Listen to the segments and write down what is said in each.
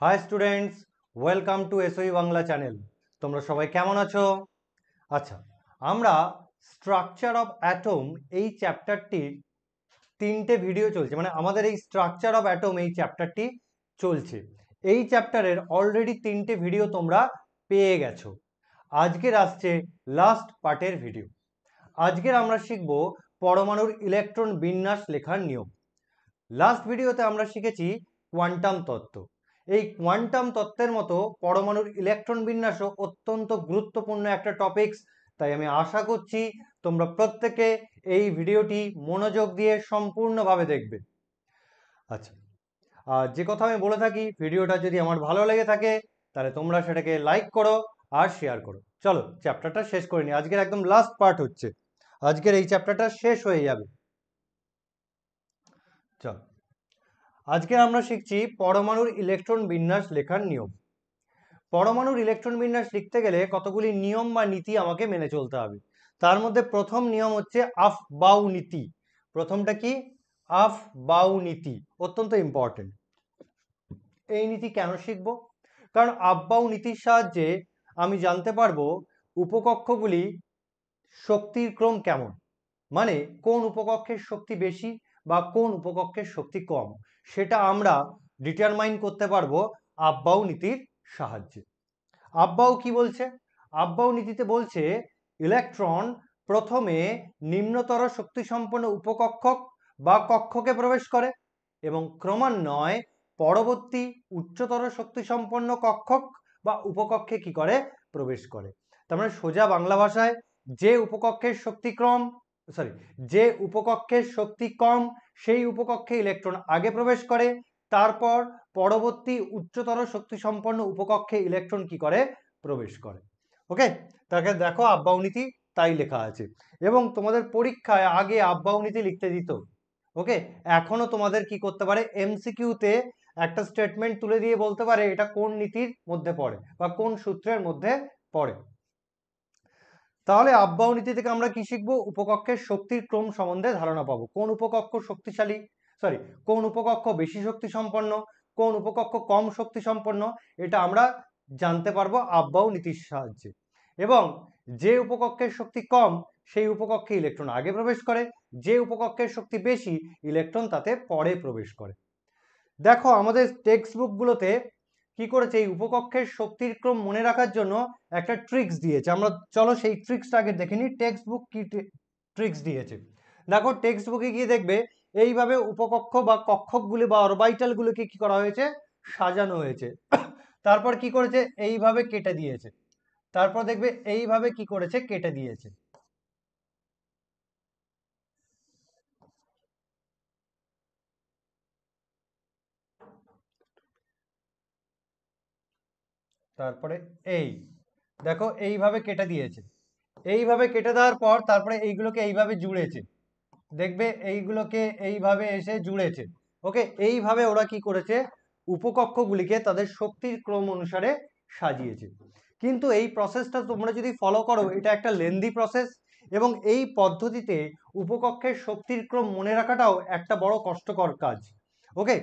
High students, welcome to এসওই Bangla channel. তোমরা সবাই কেমন আছো? আচ্ছা, আমরা স্ট্রাকচার অফ অ্যাটম এই চ্যাপ্টারটির 3টে ভিডিও চলছে, মানে আমাদের এই স্ট্রাকচার অফ অ্যাটম এই চ্যাপ্টারটি চলছে। এই চ্যাপ্টারের অলরেডি 3টে ভিডিও তোমরা পেয়ে গেছো। আজকের আসছে লাস্ট পার্টের ভিডিও। আজকের আমরা শিখব পরমাণুর ইলেকট্রন বিন্যাস লেখার নিয়ম। লাস্ট ভিডিওতে আমরা শিখেছি কোয়ান্টাম তত্ত্ব। এই কোয়ান্টাম তত্ত্বের মতো পরমাণুর ইলেকট্রন বিন্যাসও অত্যন্ত গুরুত্বপূর্ণ একটা টপিকস। তাই আমি আশা করছি তোমরা প্রত্যেকে এই ভিডিওটি মনোযোগ দিয়ে সম্পূর্ণভাবে দেখবে। আচ্ছা, আর যে কথা আমি বলে থাকি, ভিডিওটা যদি আমার ভালো লেগে থাকে তাহলে তোমরা সেটাকে লাইক করো আর শেয়ার করো। চলো চ্যাপ্টারটা শেষ করে নিই। আজকের একদম লাস্ট পার্ট হচ্ছে, আজকের এই চ্যাপ্টারটা শেষ হয়ে যাবে। চলো, আজকে আমরা শিখছি পরমাণুর ইলেকট্রন বিন্যাস লেখার নিয়ম। পরমাণুর ইলেকট্রন বিন্যাস লিখতে গেলে কতগুলি নিয়ম বা নীতি আমাকে মেনে চলতে হবে। তার মধ্যে প্রথম নিয়ম হচ্ছে আফবাউ নীতি। প্রথমটা কি? আফবাউ নীতি, অত্যন্ত ইম্পর্টেন্ট। এই নীতি কেন শিখব? কারণ আফবাউ নীতির সাহায্যে আমি জানতে পারবো উপকক্ষগুলি শক্তির ক্রম কেমন, মানে কোন উপকক্ষের শক্তি বেশি বা কোন উপকক্ষের শক্তি কম, সেটা আমরা ডিটারমাইন করতে পারবো আফবাউ নীতির সাহায্যে। আফবাউ কি বলছে? আফবাউ নীতিতে বলছে ইলেকট্রন প্রথমে নিম্নতর শক্তি সম্পন্ন উপকক্ষক বা কক্ষকে প্রবেশ করে এবং ক্রমান্বয়ে পরবর্তী উচ্চতর শক্তি সম্পন্ন কক্ষক বা উপকক্ষে কি করে? প্রবেশ করে। তার মানে সোজা বাংলা ভাষায়, যে উপকক্ষের শক্তি কম সেই উপকক্ষে ইলেকট্রন আগে প্রবেশ করে, তারপর পরবর্তী উচ্চতর শক্তি সম্পন্ন উপকক্ষে ইলেকট্রন কি করে? প্রবেশ করে। ওকে, তাকে দেখো আফবাউ নীতি তাই লেখা আছে এবং তোমাদের পরীক্ষায় আগে আফবাউ নীতি লিখতে দিত। ওকে, এখনো তোমাদের কি করতে পারে, এমসিকিউতে একটা স্টেটমেন্ট তুলে দিয়ে বলতে পারে এটা কোন নীতির মধ্যে পড়ে বা কোন সূত্রের মধ্যে পড়ে। তাহলে আফবাউ নীতি থেকে আমরা কি শিখবো? উপকক্ষের শক্তির ক্রম সম্বন্ধে ধারণা পাবো। কোন উপকক্ষ শক্তিশালী, কোন উপকক্ষ বেশি শক্তি সম্পন্ন, কোন উপকক্ষ কম শক্তি সম্পন্ন, এটা আমরা জানতে পারবো আফবাউ নীতির সাহায্যে। এবং যে উপকক্ষের শক্তি কম সেই উপকক্ষে ইলেকট্রন আগে প্রবেশ করে, যে উপকক্ষের শক্তি বেশি ইলেকট্রন তাতে পরে প্রবেশ করে। দেখো আমাদের টেক্সট বুকগুলোতে কি করেছে, এই উপকক্ষের শক্তির ক্রম মনে রাখার জন্য একটা ট্রিক্স দিয়েছে। আমরা চলো সেই ট্রিক্সটা আগে দেখে নিই, টেক্সট বুক কি ট্রিক্স দিয়েছে। দেখো টেক্সট বুকে গিয়ে দেখবে এইভাবে উপকক্ষ বা কক্ষকগুলি বা অরবাইটালগুলোকে কি করা হয়েছে? সাজানো হয়েছে। তারপর কি করেছে? এইভাবে কেটে দিয়েছে। তারপর দেখবে এইভাবে কি করেছে? কেটে দিয়েছে। তারপরে এই দেখো এইভাবে কেটে দিয়েছে। এইভাবে কেটে দেওয়ার পর তারপরে এইগুলোকে এইভাবে জুড়েছে। দেখবে এইগুলোকে এইভাবে এসে জুড়েছে। ওকে, এইভাবে ওরা কি করেছে? উপকক্ষগুলিকে তাদের শক্তির ক্রম অনুসারে সাজিয়েছে। কিন্তু এই প্রসেসটা তোমরা যদি ফলো করো, এটা একটা লেন্দি প্রসেস এবং এই পদ্ধতিতে উপকক্ষের শক্তির ক্রম মনে রাখাটাও একটা বড় কষ্টকর কাজ। ওকে,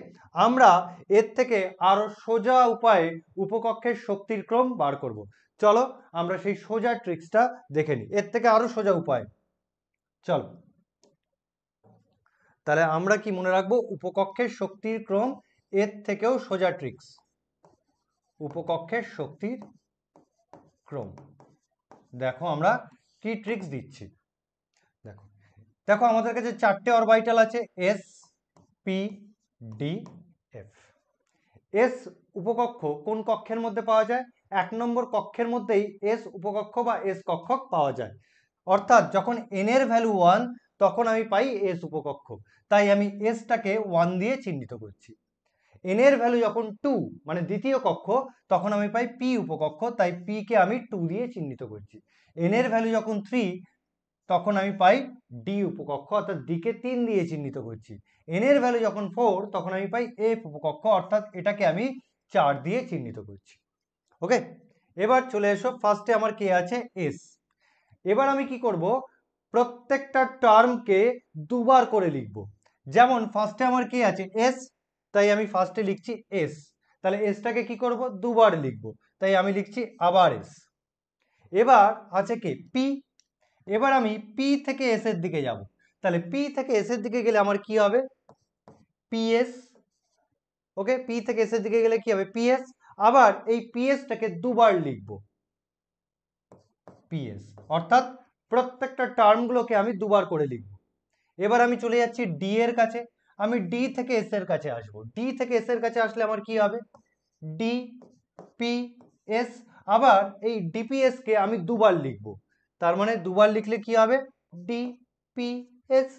আমরা এর থেকে আরো সোজা উপায়ে উপকক্ষের শক্তির ক্রম বার করব। চলো আমরা সেই সোজা ট্রিক্সটা দেখে নিই, এর থেকে আরো সোজা উপায়। চলো তাহলে আমরা কি মনে রাখবো? উপকক্ষের শক্তির ক্রম, এর থেকেও সোজা ট্রিক্স, উপকক্ষের শক্তির ক্রম। দেখো আমরা কি ট্রিক্স দিচ্ছি। দেখো দেখো আমাদের কাছে 4টে অরবাইটাল আছে, s p d f. S উপকক্ষ কোন কক্ষের মধ্যে পাওয়া যায়? 1 নম্বর কক্ষের মধ্যেই এস উপকক্ষ বা এস কক্ষক পাওয়া যায়। অর্থাৎ যখন এন এর ভ্যালু 1 তখন আমি পাই এস উপকক্ষ, তাই আমি এসটাকে 1 দিয়ে চিহ্নিত করছি। এন এর ভ্যালু যখন 2 মানে দ্বিতীয় কক্ষ, তখন আমি পাই পি উপকক্ষ, তাই পি কে আমি 2 দিয়ে চিহ্নিত করছি। এন এর ভ্যালু যখন 3 তখন আমি পাই ডি উপকক্ষ, অর্থাৎ ডি কে 3 দিয়ে চিহ্নিত করছি। এন এর ভ্যালু যখন 4 তখন আমি পাই এফ উপকক্ষ, অর্থাৎ এটাকে আমি 4 দিয়ে চিহ্নিত করছি। ওকে, এবার চলে এসো, ফার্স্টে আমার কে আছে? এস। এবার আমি কি করব? প্রত্যেকটা টার্মকে দুবার করে লিখব। যেমন ফার্স্টে আমার কি আছে? এস, তাই আমি ফার্স্টে লিখছি এস। তাহলে এসটাকে কি করব, দুবার লিখব, তাই আমি লিখছি আবার এস। এবার আছে কি পি, এবার আমি পি থেকে এস এর দিকে যাব, তাহলে পি থেকে এস এর দিকে গেলে আমার কি হবে, পিএস। ওকে, পি থেকে এস এর দিকে গেলে কি হবে, পিএস। আবার এই পিএসটাকে দুবার লিখব, পিএস, অর্থাৎ প্রত্যেকটা টার্মগুলোকে আমি দুবার করে লিখব। এবার আমি চলে যাচ্ছি ডি এর কাছে, আমি ডি থেকে এস এর কাছে আসব, ডি থেকে এস এর কাছে আসলে আমার কি হবে, ডি পি এস। আবার এই ডিপিএস কে আমি দুবার লিখব, তার মানে দুবার লিখলে কি হবে, ডি পি এস।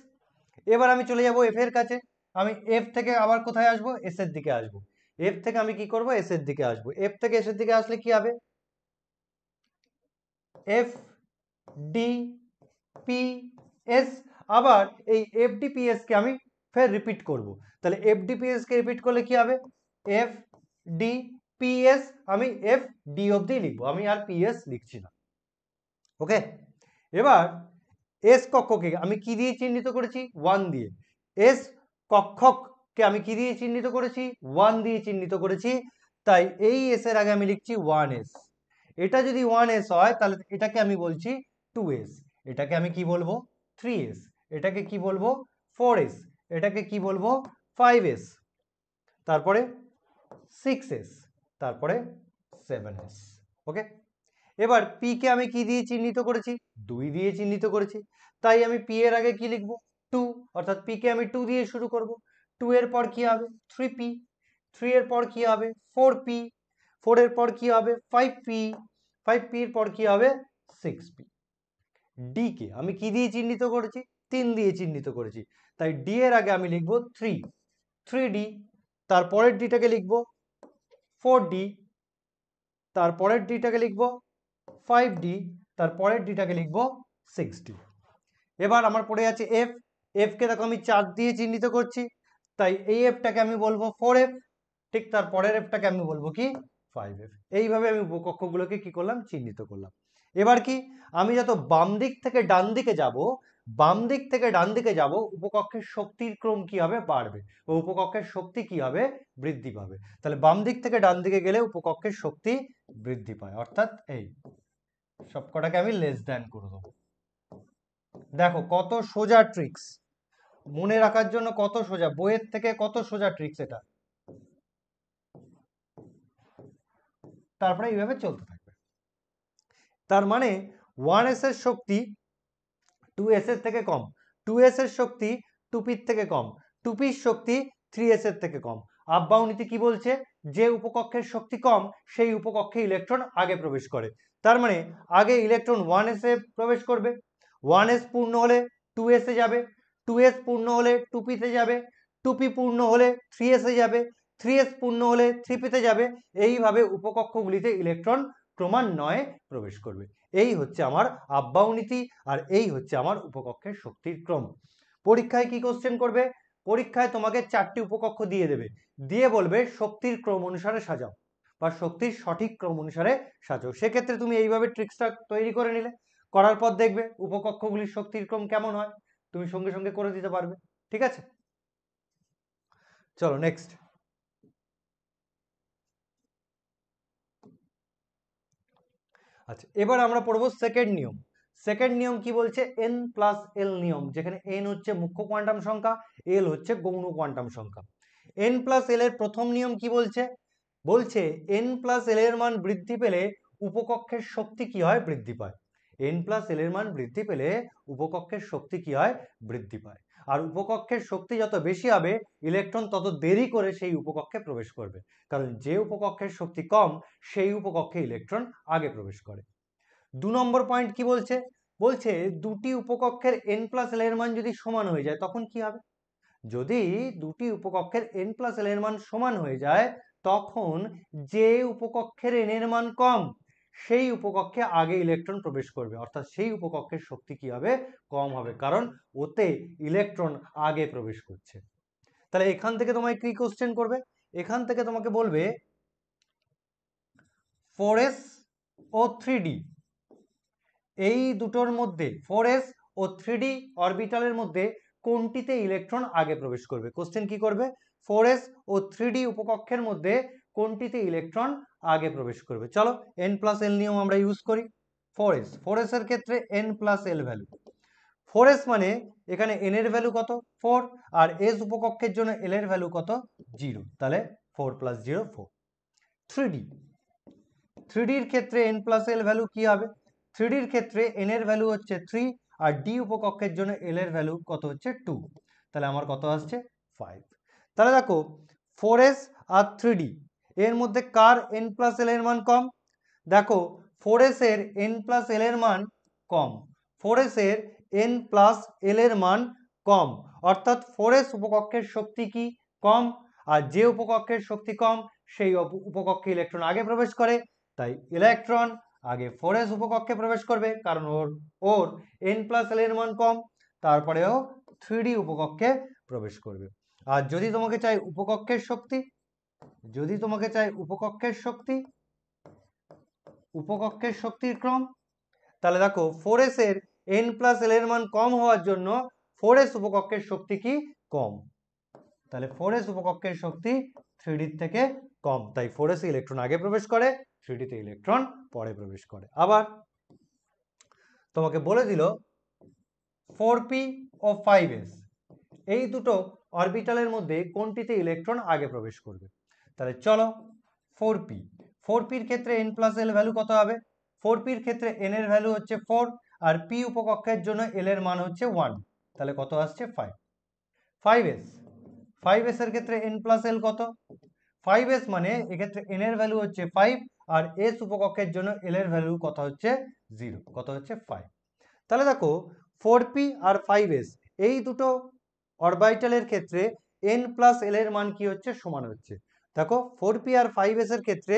এবার আমি চলে যাব এফ এর কাছে, আমি এফ থেকে আবার কোথায় আসব, এস এর দিকে আসব, এফ থেকে আমি কি করব, এস এর দিকে আসব, এফ থেকে এস এর দিকে আসলে কি হবে, এফ ডি পি এস। আবার এই F D P S K আমি ফের রিপিট করব, তাহলে F D P S K repeat করলে কি হবে, এফ ডি পি এস। আমি এফ ডি অবধি লিখবো, আমি আর পি এস লিখছি না। ওকে, এবার এস কক্ষকে আমি কি দিয়ে চিহ্নিত করেছি, 1 দিয়ে। এস কক্ষককে আমি কি দিয়ে চিহ্নিত করেছি, 1 দিয়ে চিহ্নিত করেছি, তাই এই এস এর আগে আমি লিখছি 1s। এটা যদি 1s হয় তাহলে এটাকে আমি বলছি 2s, এটাকে আমি কি বলবো 3s, এটাকে কি বলবো 4s, এটাকে কি বলবো 5s, তারপরে 6s, তারপরে 7s। ওকে, এবার পি কে আমি কি দিয়ে চিহ্নিত করেছি, 2 দিয়ে চিহ্নিত করেছি, তাই আমি পি এর আগে কি লিখবো 2, অর্থাৎ পি কে আমি 2 দিয়ে শুরু করব। 2 এর পর কি হবে 3p, 3 এর পর কি হবে 4p, 4 এর পর কি হবে 5p, 5p এর পর কি হবে 6p। ডি কে আমি কি দিয়ে চিহ্নিত করেছি, 3 দিয়ে চিহ্নিত করেছি, তাই ডি এর আগে আমি লিখবো 3, 3d, তারপরের ডিটাকে লিখবো 4d, তারপরের ডিটাকে লিখবো 5d, তারপরের ডিটাকে লিখবো 6d। এবার আমার পড়ে আছে এফ, এফ কে দেখো আমি 4 দিয়ে চিহ্নিত করছি, তাই এই এফটাকে আমি বলবো 4f, ঠিক তার পরের এফটাকে আমি বলবো কি 5f। এইভাবে আমি উপকক্ষগুলোকে কি করলাম, চিহ্নিত করলাম। এবার কি আমি যত বাম দিক থেকে ডান দিকে যাব, বাম দিক থেকে ডান দিকে যাব, উপকক্ষের শক্তির ক্রম কি হবে, বাড়বে, ও উপকক্ষের শক্তি কি হবে, বৃদ্ধি পাবে। তাহলে বাম দিক থেকে ডান দিকে গেলে উপকক্ষের শক্তি বৃদ্ধি পায়, অর্থাৎ এই সবকটাকে আমি লেস দ্যান করে দেবো। দেখো কত সোজা ট্রিক্স, মনে রাখার জন্য কত সোজা, বইয়ের থেকে কত সোজা ট্রিক্স এটা। তারপরে এইভাবে চলতে থাকবে। তার মানে 1s এর শক্তি 2s এর থেকে কম, 2s এর শক্তি 2p এর থেকে কম, 2p এর শক্তি 3s এর থেকে কম। আফবাউ নীতি কি বলছে, যে উপকক্ষের শক্তি কম সেই উপকক্ষে ইলেকট্রন আগে প্রবেশ করে। তার মানে আগে ইলেকট্রন 1s এ প্রবেশ করবে, 1s পূর্ণ হলে 2s এ যাবে, 2s পূর্ণ হলে 2p তে যাবে, 2p পূর্ণ হলে 3s এ যাবে, 3s পূর্ণ হলে 3p তে যাবে। এইভাবে উপকক্ষগুলিতে ইলেকট্রন ক্রমান্বয়ে প্রবেশ করবে। এই হচ্ছে আমার আফবাউ নীতি, আর এই হচ্ছে আমার উপকক্ষের শক্তির ক্রম। পরীক্ষায় কি কোশ্চেন করবে, পরীক্ষায় তোমাকে 4টি উপকক্ষ দিয়ে দেবে, দিয়ে বলবে শক্তির ক্রম অনুসারে সাজাও বা শক্তির সঠিক ক্রম অনুসারে সাজাও। সেক্ষেত্রে তুমি এইভাবে ট্রিক্সটা তৈরি করে নিলে, করার পর দেখবে উপকক্ষগুলির শক্তির ক্রম কেমন হয়, তুমি সঙ্গে সঙ্গে করে দিতে পারবে। ঠিক আছে, চলো নেক্সট। আচ্ছা, এবার আমরা পড়বো সেকেন্ড নিয়ম। সেকেন্ড নিয়ম কি বলছে, n প্লাস এল নিয়ম, যেখানে n হচ্ছে মুখ্য কোয়ান্টাম সংখ্যা, l হচ্ছে গৌণ কোয়ান্টাম সংখ্যা। n প্লাস এল এর প্রথম নিয়ম কি বলছে, বলছে n প্লাস এল এর মান বৃদ্ধি পেলে উপকক্ষের শক্তি কি হয়, বৃদ্ধি পায়। n প্লাস এল এর মান বৃদ্ধি পেলে উপকক্ষের শক্তি কি হয়, বৃদ্ধি পায়। আর উপকক্ষের শক্তি যত বেশি হবে ইলেকট্রন তত দেরি করে সেই উপকক্ষে প্রবেশ করবে, কারণ যে উপকক্ষের শক্তি কম সেই উপকক্ষে ইলেকট্রন আগে প্রবেশ করে। 2 নম্বর পয়েন্ট কি বলছে, বলছে দুটি উপকক্ষের n প্লাস এল এর মান যদি সমান হয়ে যায় তখন কি হবে। যদি দুটি উপকক্ষের n প্লাস এল এর মান সমান হয়ে যায় তখন যে উপকক্ষের n এর মান কম সেই উপকক্ষে আগে ইলেকট্রন প্রবেশ করবে, অর্থাৎ সেই উপকক্ষের শক্তি কি হবে, কম হবে, কারণ ওতে ইলেকট্রন আগে প্রবেশ করছে। তাহলে এখান থেকে তোমায় কি কোশ্চেন করবে, এখান থেকে তোমাকে বলবে 4s ও 3d, এই দুটোর মধ্যে 4s ও 3d অরবিটালের মধ্যে কোনটিতে ইলেকট্রন আগে প্রবেশ করবে। কোশ্চেন কি করবে, 4s ও 3d উপকক্ষের মধ্যে কোনটিতে ইলেকট্রন আগে প্রবেশ করবে। চলো n+l নিয়ম আমরা ইউজ করি। 4s এর ক্ষেত্রে n+l ভ্যালু। 4s মানে এখানে n এর ভ্যালু কত 4, আর s উপকক্ষের জন্য l এর ভ্যালু কত 0, তাহলে 4 + 0 4। 3d এর ক্ষেত্রে n+l ভ্যালু কি হবে? 3d এর ক্ষেত্রে n এর ভ্যালু হচ্ছে 3, আর d উপকক্ষের জন্য l এর ভ্যালু কত হচ্ছে 2, তাহলে আমার কত আসছে 5। তাহলে দেখো 4s আর 3d এর মধ্যে কার n+l এর মান কম? দেখো 4s এর n+l এর মান কম, 4s এর n+l এর মান কম, অর্থাৎ 4s উপকক্ষের শক্তি কি কম, আর যে উপকক্ষের শক্তি কম সেই উপকক্ষে ইলেকট্রন আগে প্রবেশ করে, তাই ইলেকট্রন আগে 4s উপকক্ষে প্রবেশ করবে, কারণ ওর n+l এর মান কম, তারপরেও 3d উপকক্ষে প্রবেশ করবে। আর যদি তোমাকে চাই উপকক্ষের শক্তি, উপকক্ষের শক্তির ক্রম, তাহলে দেখো 4s এর n+l এর মান কম হওয়ার জন্য 4s উপকক্ষের শক্তি কি কম, তাহলে 4s উপকক্ষের শক্তি 3d থেকে কম, তাই 4s এ ইলেকট্রন আগে প্রবেশ করে, 3d তে ইলেকট্রন পরে প্রবেশ করে। আবার তোমাকে বলে দিল 4p ও 5s এই দুটো অরবিটালের মধ্যে কোনটিতে ইলেকট্রন আগে প্রবেশ করবে। তাহলে চলো 4p এর ক্ষেত্রে n+l ভ্যালু কত হবে? 4p এর ক্ষেত্রে n এর ভ্যালু হচ্ছে 4, আর p উপকক্ষের জন্য l এর মান হচ্ছে 1, তাহলে কত আসছে 5। 5s এর ক্ষেত্রে n+l কত? 5s মানে এক্ষেত্রে n এর ভ্যালু হচ্ছে 5, আর s উপকক্ষের জন্য l এর ভ্যালু কত হচ্ছে 0, কত হচ্ছে 5। তাহলে দেখো 4p আর 5s এই দুটো অরবিটালের ক্ষেত্রে n+l এর মান কি হচ্ছে সমান হচ্ছে। দেখো 4p আর 5s এর ক্ষেত্রে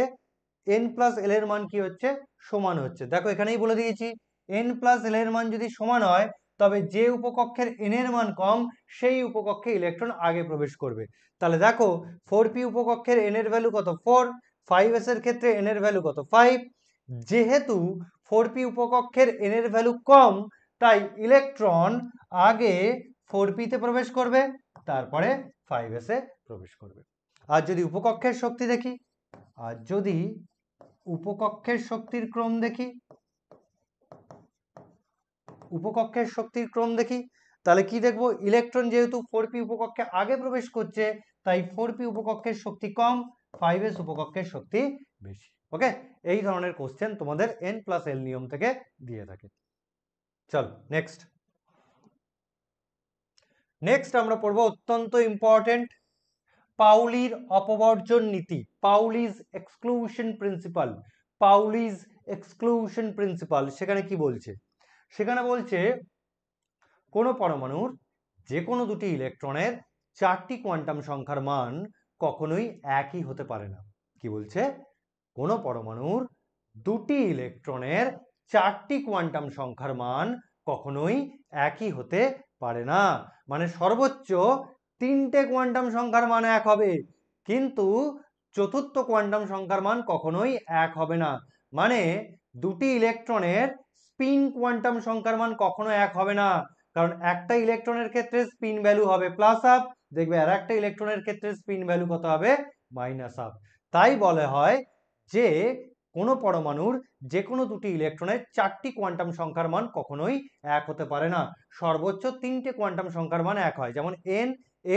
n+l এর মান কি হচ্ছে সমান হচ্ছে। দেখো এখানেই বলে দিয়েছি n+l এর মান যদি সমান হয় তবে যে উপকক্ষের n এর মান কম সেই উপকক্ষে ইলেকট্রন আগে প্রবেশ করবে। তাহলে দেখো 4p উপকক্ষের n এর ভ্যালু কত 4, 5s এর ক্ষেত্রে n এর ভ্যালু কত 5। যেহেতু 4p উপকক্ষের n এর ভ্যালু কম, তাই ইলেকট্রন আগে 4p তে প্রবেশ করবে, তারপরে 5s এ প্রবেশ করবে। আর যদি উপকক্ষের শক্তি দেখি, উপকক্ষের শক্তির ক্রম দেখি, তাহলে কি দেখবো? ইলেকট্রন যেহেতু 4p উপকক্ষে আগে প্রবেশ করছে, তাই 4p উপকক্ষের শক্তি কম, 5s উপকক্ষের শক্তি বেশি। ওকে, এই ধরনের কোশ্চেন তোমাদের n+l নিয়ম থেকে দিয়ে থাকে। চল নেক্সট আমরা পড়বো অত্যন্ত ইম্পর্টেন্ট পাউলির অপবর্জন নীতি, পাউলিস এক্সক্লুশন প্রিন্সিপাল। সেখানে কি বলছে? সেখানে বলছে কোন পরমাণুর যে কোনো দুটি ইলেকট্রনের 4টি কোয়ান্টাম সংখ্যার মান কখনোই একই হতে পারে না। কি বলছে? কোন পরমাণুর দুটি ইলেকট্রনের 4টি কোয়ান্টাম সংখ্যার মান কখনোই একই হতে পারে না। মানে সর্বোচ্চ 3টে কোয়ান্টাম সংখ্যার মান এক হবে, কিন্তু চতুর্থ কোয়ান্টাম সংখ্যার মান কখনোই এক হবে না। মানে দুটি ইলেকট্রনের স্পিন কোয়ান্টাম সংখ্যার মান কখনো এক হবে না, কারণ একটা ইলেকট্রনের ক্ষেত্রে স্পিন ভ্যালু হবে +1, দেখবে আর একটা ইলেকট্রনের ক্ষেত্রে স্পিন ভ্যালু কত হবে -1। তাই বলা হয় যে কোনো পরমাণুর যে কোনো দুটি ইলেকট্রনের 4টি কোয়ান্টাম সংখ্যার মান কখনোই এক হতে পারে না। সর্বোচ্চ 3টে কোয়ান্টাম সংখ্যার মান এক হয়, যেমন n,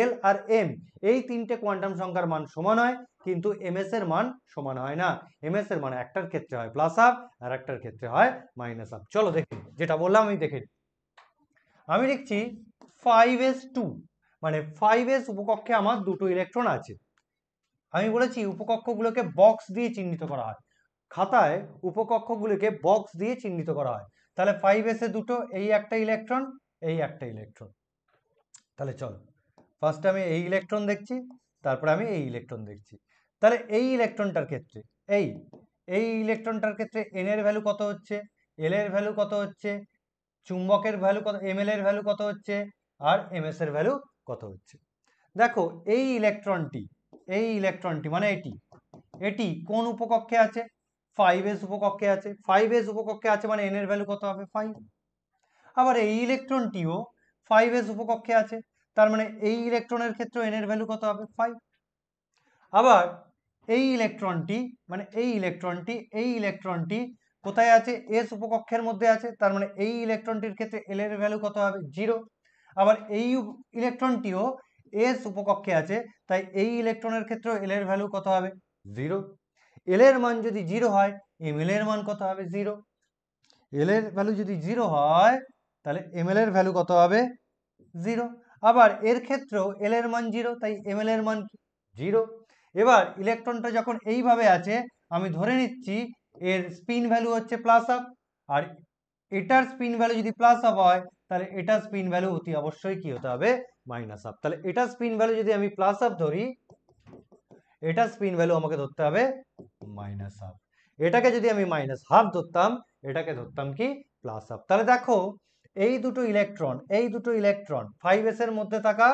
l আর m এই 3টে কোয়ান্টাম সংখ্যার মান সমান হয়, কিন্তু ms এর মান সমান হয় না। ms এর মান একটার ক্ষেত্রে হয় +1 আর একটার ক্ষেত্রে হয় -1। চলো দেখি, যেটা বললাম আমি দেখে আমি লিখছি 5s2, মানে 5s উপকক্ষে আমার দুটো ইলেকট্রন আছে। আমি বলেছি উপকক্ষগুলোকে বক্স দিয়ে চিহ্নিত করা হয়, খাতায় উপকক্ষগুলোকে বক্স দিয়ে চিহ্নিত করা হয়। তাহলে 5s এ দুটো, এই একটা ইলেকট্রন, এই একটা ইলেকট্রন। তাহলে চলো ফার্স্ট আমি এই ইলেকট্রন দেখছি, তারপরে আমি এই ইলেকট্রন দেখছি। তাহলে এই ইলেকট্রনটার ক্ষেত্রে এই ইলেকট্রনটার ক্ষেত্রে n এর ভ্যালু কত হচ্ছে, l এর ভ্যালু কত হচ্ছে, চুম্বকের ভ্যালু কত, ml এর ভ্যালু কত হচ্ছে, আর ms এর ভ্যালু কত হচ্ছে। দেখো এই ইলেকট্রনটি মানে এটি কোন উপকক্ষে আছে? 5s উপকক্ষে আছে। 5s উপকক্ষে আছে মানে n এর ভ্যালু কত হবে 5। আবার এই ইলেকট্রনটিও 5s উপকক্ষে আছে, তার মানে এই ইলেকট্রনের ক্ষেত্রে n এর ভ্যালু কত হবে 5। আবার এই ইলেকট্রনটি কোথায় আছে? এস উপকক্ষের মধ্যে আছে, তার মানে এই ইলেকট্রনটির ক্ষেত্রে এল এর ভ্যালু কত হবে? 0। আবার এই ইলেকট্রনটিও এস উপকক্ষে আছে, তাই এই ইলেকট্রনের ক্ষেত্রে এল এর ভ্যালু কত হবে? 0। এল এর মান যদি 0 হয়, এম এল এর মান কত হবে? 0। এল এর ভ্যালু যদি 0 হয়, তাহলে এম এল এর ভ্যালু কত হবে? 0। আবার এর ক্ষেত্রেও এল এর মান 0, তাই এম এল এর মান কি? 0। এবার ইলেকট্রনটা যখন এইভাবে আছে, আমি ধরে নিচ্ছি এর স্পিন ভ্যালু হচ্ছে প্লাস আপ, আর এটার স্পিন ভ্যালু যদি প্লাস আপ হয়, তাহলে এটার স্পিন ভ্যালু অতি অবশ্যই কি হতে হবে? Minus up. তাহলে এটার স্পিন ভ্যালু যদি আমি প্লাস আপ ধরি, এটার স্পিন ভ্যালু আমাকে ধরতে হবে মাইনাস হাফ। এটাকে যদি আমি মাইনাস হাফ ধরতাম, এটাকে ধরতাম কি? Plus half. তাহলে দেখো এই দুটো ইলেকট্রন 5s এর মধ্যে থাকা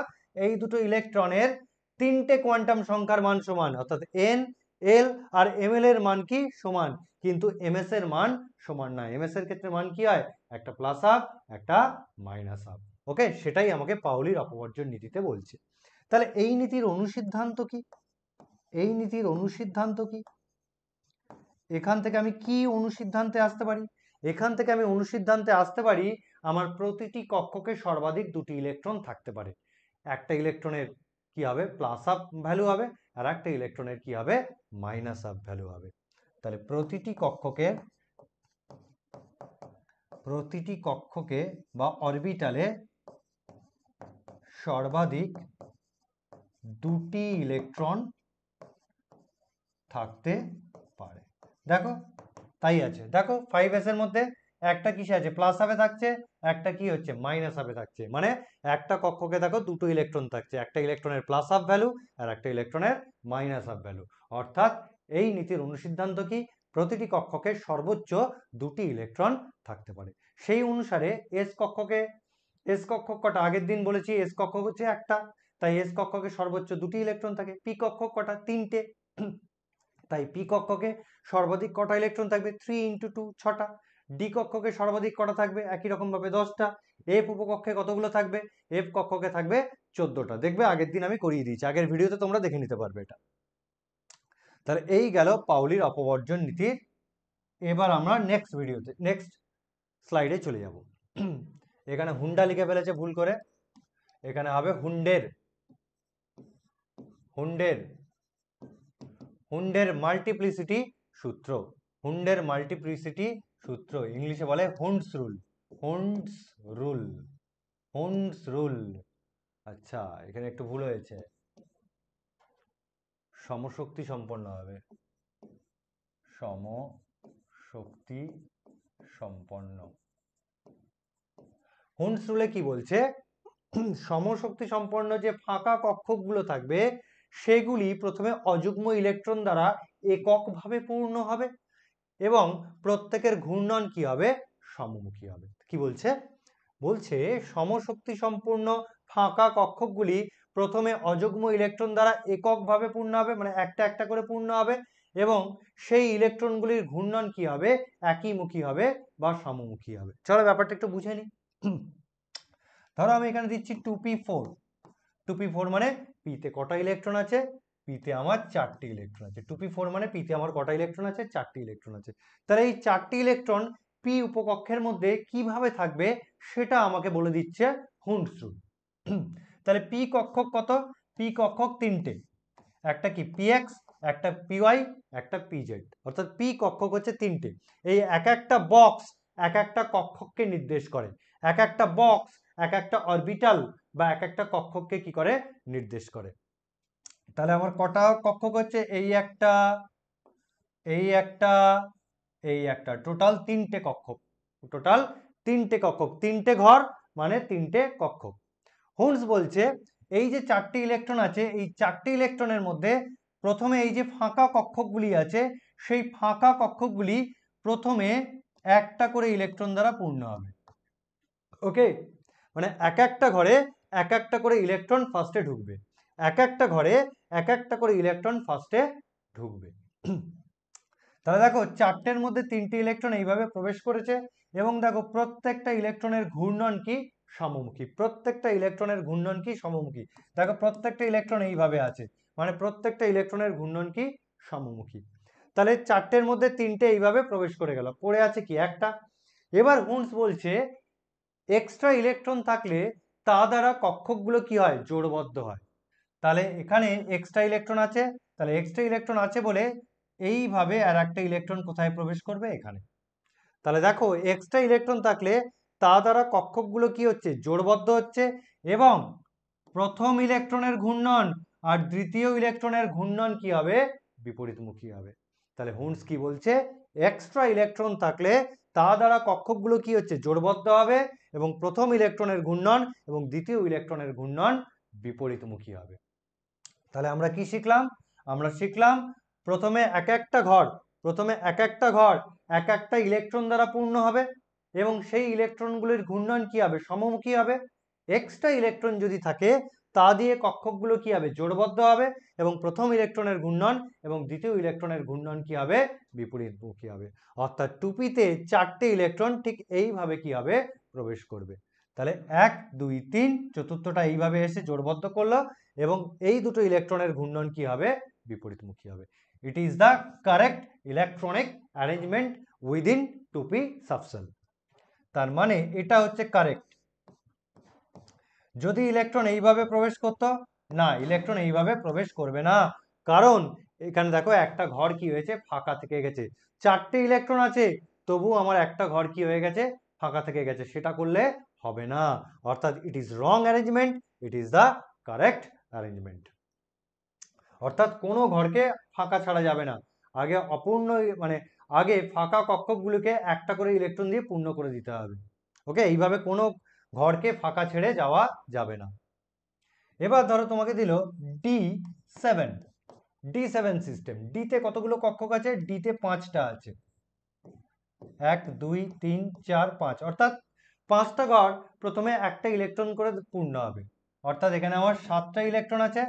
এই দুটো ইলেকট্রনের তিনটে কোয়ান্টাম সংখ্যার মান সমান, অর্থাৎ n, l আর ml এর মান কি? সমান। কিন্তু ms এর মান সমান না। ms এর ক্ষেত্রে মান কি হয়? একটা প্লাস হাফ, একটা মাইনাস হাফ। ওকে, সেটাই আমাকে পাউলির অপবর্জন নীতিতে বলছে। তাহলে এই নীতির অনুসিদ্ধান্ত কি? এখান থেকে আমি কি অনুসিদ্ধান্তে আসতে পারি? এখান থেকে আমি অনুসিদ্ধান্তে আসতে পারি আমার প্রতিটি কক্ষকে সর্বাধিক দুটি ইলেকট্রন থাকতে পারে। একটা ইলেকট্রনের কি হবে? প্লাস হাফ ভ্যালু হবে, আর একটা ইলেকট্রনের কি হবে? মাইনাস হাফ ভ্যালু হবে। তাহলে প্রতিটি কক্ষকে বা অরবিটালে সর্বাধিক দুটি ইলেকট্রন থাকতে পারে। দেখো তাই আছে। দেখো 5s এর মধ্যে একটা কিসে আছে? প্লাস হাফে থাকছে, একটা কি হচ্ছে? মাইনাস হাফে থাকছে। মানে একটা কক্ষকে দেখো দুটো ইলেকট্রন থাকছে, একটা ইলেকট্রনের প্লাস হাফ ভ্যালু আর একটা ইলেকট্রনের মাইনাস হাফ ভ্যালু। অর্থাৎ এই নীতির অনুসিদ্ধান্ত কি? প্রতিটি কক্ষকে সর্বোচ্চ দুটি ইলেকট্রন থাকতে পারে। সেই অনুসারে এস কক্ষক কটা? আগের দিন বলেছি এস কক্ষক হচ্ছে একটা, তাই এস কক্ষকে সর্বোচ্চ দুটি ইলেকট্রন থাকে। পি কক্ষক কটা? তিনটে, তাই পি কক্ষকে সর্বাধিক কটা ইলেকট্রন থাকবে? 3 × 2 6টা। ডি কক্ষকে সর্বাধিক কটা থাকবে? একই রকম ভাবে 10টা। এফ উপকক্ষে কতগুলো থাকবে? এফ কক্ষকে থাকবে 14টা। দেখবে আগের দিন আমি করিয়ে দিয়েছি, আগের ভিডিওতে তোমরা দেখে নিতে পারবে এটা। তাহলে এই গেল পাউলির অপবর্জন নীতির। এবার আমরা নেক্সট স্লাইডে চলে যাব। এখানে হুন্ডা লিখে ফেলেছে ভুল করে, এখানে হবে হুন্ডের মাল্টিপ্লিসিটি সূত্র। ইংলিশে বলে হুন্ডস রুল। আচ্ছা, এখানে একটু ভুল হয়েছে, সমশক্তি সম্পন্ন হবে, সমশক্তি সম্পন্ন। হুন্ডস রুলে কি বলছে? সমশক্তি সম্পন্ন যে ফাঁকা কক্ষগুলো থাকবে, সেগুলি প্রথমে অযুগ্ম ইলেকট্রন দ্বারা এককভাবে পূর্ণ হবে এবং প্রত্যেকের ঘূর্ণন কি হবে? সমমুখী হবে। কি বলছে? বলছে সমশক্তি সম্পূর্ণ ফাঁকা কক্ষকগুলি প্রথমে অযুগ্ম ইলেকট্রন দ্বারা এককভাবে পূর্ণ হবে, মানে একটা একটা করে পূর্ণ হবে, এবং সেই ইলেকট্রনগুলির ঘূর্ণন কি হবে? একইমুখী হবে বা সমমুখী হবে। চলো ব্যাপারটা একটু বুঝে নিই। ধরো আমি এখানে দিচ্ছি 2p4। 2p4 মানে পিতে কটা ইলেকট্রন আছে? পিতে আমার 4টি ইলেকট্রন আছে। 2p4 মানে পিতে আমার কটা ইলেকট্রন আছে? 4টি ইলেকট্রন আছে। তাহলে এই 4টি ইলেকট্রন পি উপকক্ষের মধ্যে কিভাবে থাকবে সেটা আমাকে বলে দিচ্ছে হুন্ডস রুল। তাহলে পি কক্ষক কত? পি কক্ষক 3টে, একটা কি পিএক্স, একটা পিওয়াই, একটা পিজেড। অর্থাৎ পি কক্ষক হচ্ছে 3টে। এই এক একটা বক্স এক একটা কক্ষককে নির্দেশ করে, এক একটা বক্স এক একটা অরবিটাল বা এক একটা কক্ষককে কি করে? নির্দেশ করে। তাহলে আমার কটা কক্ষক হচ্ছে? এই একটা, এই একটা, টোটাল 3টে কক্ষক। তিনটে ঘর মানে 3টে কক্ষক। হুন্ডস বলছে এই যে 4টি ইলেকট্রন আছে, এই 4টি ইলেকট্রনের মধ্যে প্রথমে এই যে ফাঁকা কক্ষকগুলি আছে, সেই ফাঁকা কক্ষকগুলি প্রথমে একটা করে ইলেকট্রন দ্বারা পূর্ণ হবে। ওকে, মানে এক একটা ঘরে এক একটা করে ইলেকট্রন ফার্স্টে ঢুকবে, এক একটা ঘরে এক একটা করে ইলেকট্রন ফার্স্টে ঢুকবে। তাহলে দেখো 4টের মধ্যে 3টে ইলেকট্রন এইভাবে প্রবেশ করেছে, এবং দেখো প্রত্যেকটা ইলেকট্রনের ঘূর্ণন কি? সমমুখী। দেখো প্রত্যেকটা ইলেকট্রন এইভাবে আছে, মানে প্রত্যেকটা ইলেকট্রনের ঘূর্ণন কি? সমমুখী। তাহলে চারটের মধ্যে তিনটে এইভাবে প্রবেশ করে গেল, পড়ে আছে কি একটা। এবার হুন্স বলছে এক্সট্রা ইলেকট্রন থাকলে তা দ্বারা কক্ষকগুলো কি হয়, জোড়বদ্ধ হয়। তাহলে এখানে এক্সট্রা ইলেকট্রন আছে, তাহলে এক্সট্রা ইলেকট্রন আছে বলে এইভাবে আর একটা ইলেকট্রন কোথায় প্রবেশ করবে, এখানে। তাহলে দেখো এক্সট্রা ইলেকট্রন থাকলে তা দ্বারা কক্ষকগুলো কি হচ্ছে, জোড়বদ্ধ হচ্ছে, এবং প্রথম ইলেকট্রনের ঘূর্ণন আর দ্বিতীয় ইলেকট্রনের ঘূর্ণন কি হবে, বিপরীতমুখী হবে। তাহলে হুন্স কি বলছে, এক্সট্রা ইলেকট্রন থাকলে তা দ্বারা কক্ষকগুলো কি হচ্ছে, জোড়বদ্ধ হবে, এবং প্রথম ইলেকট্রনের ঘূর্ণন এবং দ্বিতীয় ইলেকট্রনের ঘূর্ণন বিপরীতমুখী হবে। তাহলে আমরা কি শিখলাম, আমরা শিখলাম প্রথমে এক একটা ঘর এক একটা ইলেকট্রন দ্বারা পূর্ণ হবে, এবং সেই ইলেকট্রনগুলির ঘূর্ণন কি হবে, সমমুখী হবে। এক্সট্রা ইলেকট্রন যদি থাকে তা দিয়ে কক্ষকগুলো কি হবে, জোড়বদ্ধ হবে, এবং প্রথম ইলেকট্রনের ঘূর্ণন এবং দ্বিতীয় ইলেকট্রনের ঘূর্ণন কি হবে, বিপরীতমুখী হবে। অর্থাৎ টুপিতে চারটে ইলেকট্রন ঠিক এইভাবে কি হবে, প্রবেশ করবে। তাহলে 1 2 3, চতুর্থটা এইভাবে এসে জোড়বদ্ধ করলো, এবং এই দুটো ইলেকট্রনের ঘূর্ণন কি হবে, বিপরীতমুখী হবে। It is the correct electronic arrangement within টুপি সাবশেল। তার মানে এটা হচ্ছে কারেক্ট। যদি ইলেকট্রন এইভাবে প্রবেশ করতো, না, ইলেকট্রন এইভাবে প্রবেশ করবে না, কারণ এখানে দেখো একটা ঘর কি হয়েছে, ফাঁকা থেকে গেছে। চারটে ইলেকট্রন আছে, তবু আমার একটা ঘর কি হয়ে গেছে, ফাঁকা থেকে গেছে, সেটা করলে হবে না। অর্থাৎ it is wrong arrangement, it is the correct arrangement. অর্থাৎ কোনো ঘরকে ফাঁকা ছাড়া যাবে না, আগে অপূর্ণ মানে আগে ফাঁকা কক্ষকগুলোকে একটা করে ইলেকট্রন দিয়ে পূর্ণ করে দিতে হবে। ওকে, এইভাবে কোনো ঘরকে ফাঁকা ছেড়ে যাওয়া যাবে না। এবার ধরো তোমাকে দিল D7 সিস্টেম। ডিতে কতগুলো কক্ষক আছে, ডিতে 5টা আছে, 1 2 3 4 5, অর্থাৎ 5টা ঘর প্রথমে একটা ইলেকট্রন করে পূর্ণ হবে। অর্থাৎ এখানে আমার 7টা ইলেকট্রন আছে।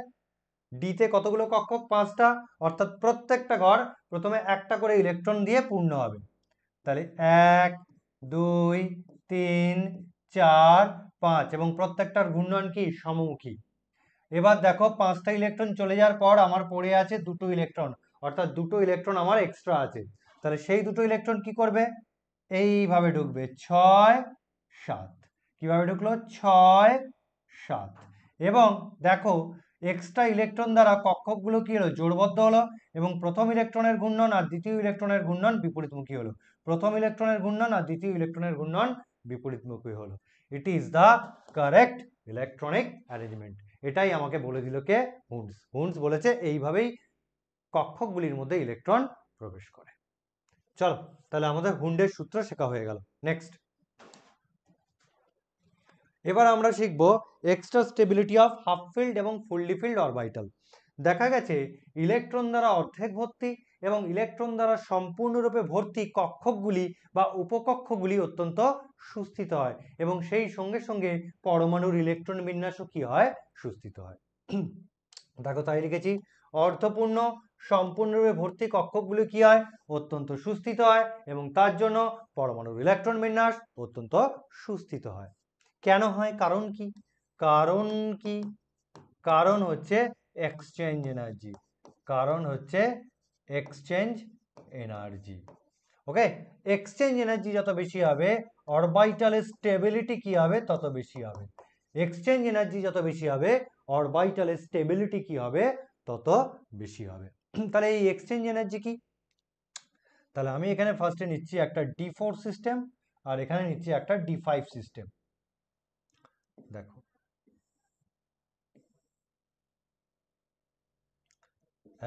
ডিতে কতগুলো কক্ষক, 5টা, অর্থাৎ প্রত্যেকটা ঘর প্রথমে একটা করে ইলেকট্রন দিয়ে পূর্ণ হবে। তাহলে 1 2 3 4 5, এবং প্রত্যেকটার ঘূর্ণন কি, সমমুখী। এবার দেখো 5টা ইলেকট্রন চলে যাওয়ার পর আমার পড়ে আছে দুটো ইলেকট্রন, অর্থাৎ দুটো ইলেকট্রন আমার এক্সট্রা আছে। তাহলে সেই দুটো ইলেকট্রন কি করবে, এইভাবে ঢুকবে 6 7, কিভাবে ঢুকলো, 6 7, এবং দেখো এক্সট্রা ইলেকট্রন দ্বারা কক্ষকগুলো কি হলো, জোড়বদ্ধ হলো, এবং প্রথম ইলেকট্রনের ঘূর্ণন আর দ্বিতীয় ইলেকট্রনের ঘূর্ণন বিপরীতমুখী হলো। প্রথম ইলেকট্রনের ঘূর্ণন আর দ্বিতীয় ইলেকট্রনের ঘূর্ণন বিপরীতমুখী হলো। It is the correct electronic arrangement. এটাই আমাকে বলে দিল কে, হুন্স বলেছে এইভাবেই কক্ষকগুলির মধ্যে ইলেকট্রন প্রবেশ করে। চলো, তাহলে আমাদের হুন্ডের সূত্র শেখা হয়ে গেল। নেক্সট, এবার আমরা শিখব extra stability of half field এবং ফুললি ফিল্ড অরবিটাল। দেখা গেছে ইলেকট্রন দ্বারা অর্ধেক ভর্তি এবং ইলেকট্রন দ্বারা সম্পূর্ণরূপে ভর্তি কক্ষকগুলি বা উপকক্ষগুলি অত্যন্ত সুস্থিত হয়, এবং সেই সঙ্গে সঙ্গে পরমাণুর ইলেকট্রন বিন্যাসও কি হয়, সুস্থিত হয়। দেখো তাই লিখেছি, অর্ধপূর্ণ সম্পূর্ণরূপে ভর্তি কক্ষকগুলি কি হয়, অত্যন্ত সুস্থিত হয়, এবং তার জন্য পরমাণুর ইলেকট্রন বিন্যাস অত্যন্ত সুস্থিত হয়। কেন হয়, কারণ কি, কারণ কি, কারণ হচ্ছে এক্সচেঞ্জ এনার্জি, কারণ হচ্ছে এক্সচেঞ্জ এনার্জি। ওকে, এক্সচেঞ্জ এনার্জি যত বেশি হবে অরবিটালের স্টেবিলিটি কি হবে, তত বেশি হবে। এক্সচেঞ্জ এনার্জি যত বেশি হবে অরবিটালের স্টেবিলিটি কি হবে, তত বেশি হবে। তাহলে এই এক্সচেঞ্জ এনার্জি কি, তাহলে আমি এখানে ফার্স্টে নিচ্ছি একটা D4 সিস্টেম, আর এখানে নিচ্ছি একটা D5 সিস্টেম। দেখো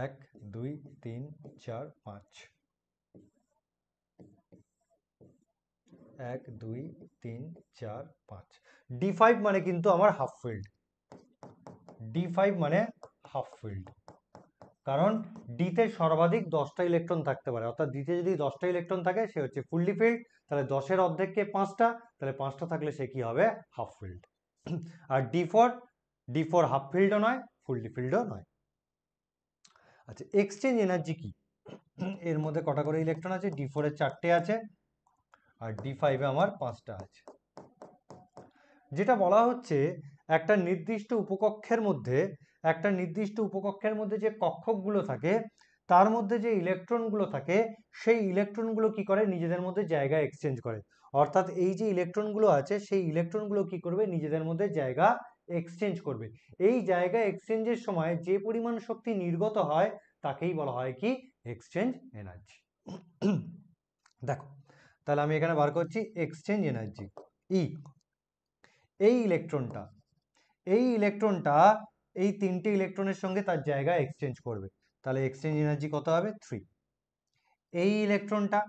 1 2 3 4 5, 1 2 3 4 5। D5 মানে কিন্তু আমার হাফ ফিল্ড, D5 মানে হাফ ফিল্ড, কারণ ডিতে সর্বাধিক 10টা ইলেকট্রন থাকতে পারে, অর্থাৎ ডিতে যদি 10টা ইলেকট্রন থাকে সে হচ্ছে ফুললি ফিল্ড। তাহলে 10-এর অর্ধেককে 5টা, তাহলে 5টা থাকলে সে কি হবে, হাফ ফিল্ড। আর D4 হাফ ফিল্ডও নয়, ফুললি ফিল্ডও নয়। আচ্ছা, এক্সচেঞ্জ এনার্জি কি, এর মধ্যে কটা করে ইলেকট্রন আছে, D4 এর 4টে আছে, আর D5 এ আমার 5টা আছে। যেটা বলা হচ্ছে একটা নির্দিষ্ট উপকক্ষের মধ্যে যে কক্ষকগুলো থাকে তার মধ্যে যে ইলেকট্রনগুলো থাকে সেই ইলেকট্রনগুলো কি করে নিজেদের মধ্যে জায়গা এক্সচেঞ্জ করে। অর্থাৎ এই যে ইলেকট্রনগুলো আছে সেই ইলেকট্রনগুলো কি করবে নিজেদের মধ্যে জায়গা এক্সচেঞ্জ করবে। এই জায়গা এক্সচেঞ্জের সময় যে পরিমাণ শক্তি নির্গত হয় তাকেই বলা হয় কি এক্সচেঞ্জ এনার্জি। দেখো তাহলে আমি এখানে বার করছি এক্সচেঞ্জ এনার্জি ই। এই ইলেকট্রনটা এই তিনটে ইলেকট্রনের সঙ্গে তার জায়গা এক্সচেঞ্জ করবে, তাহলে এক্সচেঞ্জ এনার্জি কত হবে 3। এই ইলেকট্রনটা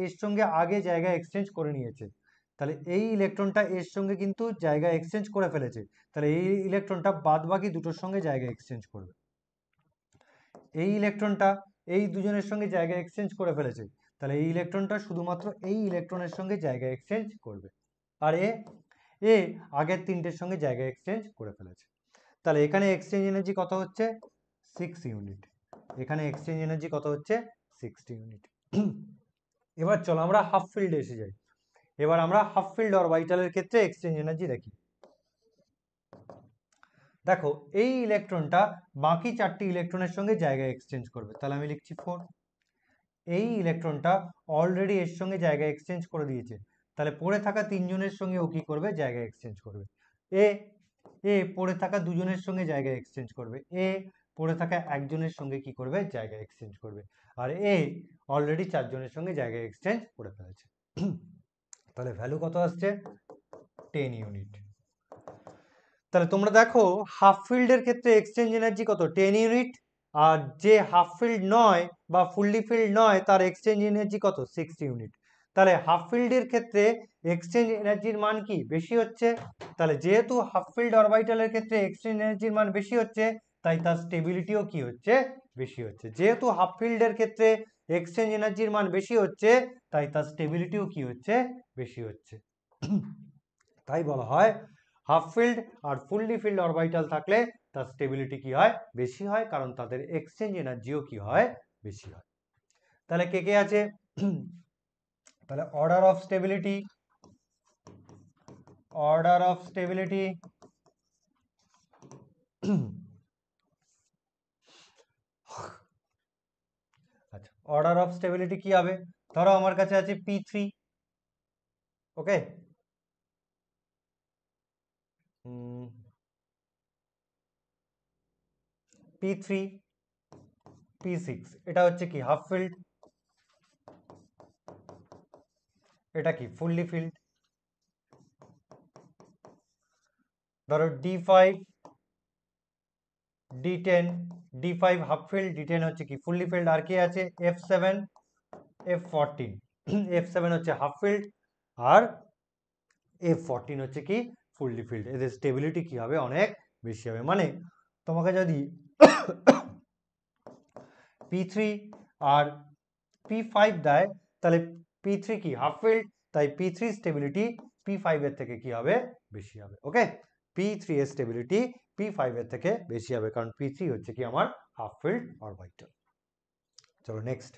এর সঙ্গে আগে জায়গা এক্সচেঞ্জ করে নিয়েছে, তাহলে এই ইলেকট্রনটা এর সঙ্গে কিন্তু জায়গা এক্সচেঞ্জ করে ফেলেছে, তাহলে এই ইলেকট্রনটা বাদ বাকি দুটোর সঙ্গে জায়গা এক্সচেঞ্জ করবে। এই ইলেকট্রনটা এই দুজনের সঙ্গে জায়গা এক্সচেঞ্জ করে ফেলেছে, তাহলে এই ইলেকট্রনটা শুধুমাত্র এই ইলেকট্রনের সঙ্গে জায়গা এক্সচেঞ্জ করবে। আর এ আগের তিনটের সঙ্গে জায়গা এক্সচেঞ্জ করে ফেলেছে। তাহলে এখানে এক্সচেঞ্জ এনার্জি কত হচ্ছে 6 ইউনিট। এখানে এক্সচেঞ্জ এনার্জি কত হচ্ছে 60 ইউনিট। এবার চলো আমরা হাফ ফিল্ডে এসে যাই। এবার আমরা হাফ ফিল্ড অরবিটালের ক্ষেত্রে এক্সচেঞ্জ এনার্জি দেখি। দেখো এই ইলেকট্রনটা বাকি চারটি ইলেকট্রনের সঙ্গে জায়গা এক্সচেঞ্জ করবে, তাহলে আমি লিখছি 4। এই ইলেকট্রনটা অলরেডি এর সঙ্গে জায়গা এক্সচেঞ্জ করে দিয়েছে, তাহলে পড়ে থাকা তিনজনের সঙ্গে ও কি করবে জায়গা এক্সচেঞ্জ করবে। এ পড়ে থাকা দুজনের সঙ্গে জায়গা এক্সচেঞ্জ করবে, এ পড়ে থাকা একজনের সঙ্গে কি করবে জায়গা এক্সচেঞ্জ করবে, আর এ অলরেডি চারজনের সঙ্গে জায়গা এক্সচেঞ্জ করে ফেলেছে। তাহলে ভ্যালু কত আসছে 10 ইউনিট। তাহলে তোমরা দেখো হাফ ফিল্ডের ক্ষেত্রে এক্সচেঞ্জ এনার্জি কত 10 ইউনিট, আর যে হাফ ফিল্ড নয় বা ফুললি ফিল্ড নয় তার এক্সচেঞ্জ এনার্জি কত 6 ইউনিট। তাহলে হাফ ফিল্ডের ক্ষেত্রে এক্সচেঞ্জ এনার্জির মান কি বেশি হচ্ছে, তাহলে যেহেতু হাফ ফিল্ড অরবিটালের ক্ষেত্রে এক্সচেঞ্জ এনার্জির মান বেশি হচ্ছে তাই তার স্টেবিলিটিও কি হচ্ছে বেশি হচ্ছে। যেহেতু হাফ ফিল্ডের ক্ষেত্রে এক্সচেঞ্জ এনার্জির মান বেশি হচ্ছে তাই তার স্টেবিলিটিও কি হচ্ছে বেশি হচ্ছে। তাই বলা হয় হাফ ফিল্ড আর ফুললি ফিল্ড অরবিটাল থাকলে তার স্টেবিলিটি কি হয় বেশি হয়, কারণ তাদের এক্সচেঞ্জ এনার্জিও কি হয় বেশি হয়। তাহলে কে কে আছে, তাহলে অর্ডার অফ স্টেবিলিটি আচ্ছা অর্ডার অফ স্টেবিলিটি কি হবে, ধরো আমার কাছে আছে P3, ওকে P3 P6, এটা হচ্ছে কি হাফ ফিল্ড, এটা কি ফুললি ফিল্ড। ধরো D5 D10, D5 half field, D10 হচ্ছে কি ফুললি ফিল্ড, আর কি আছে F7 F14, F7 হচ্ছে হাফ ফিল্ড আর F14 হচ্ছে কি ফুললি ফিল্ড। এদের স্টেবিলিটি কি হবে অনেক বেশি হবে। মানে তোমাকে যদি P3 আর P5 দেয় তাহলে P3 কি হাফ ফিল্ড, তাই P3 স্টেবিলিটি P5 এর থেকে কি হবে বেশি হবে। ওকে P3 এর স্টেবিলিটি P5 এর থেকে বেশি হবে, কারণ P3 হচ্ছে কি আমার হাফ ফিল্ড অরবিটাল। চলো নেক্সট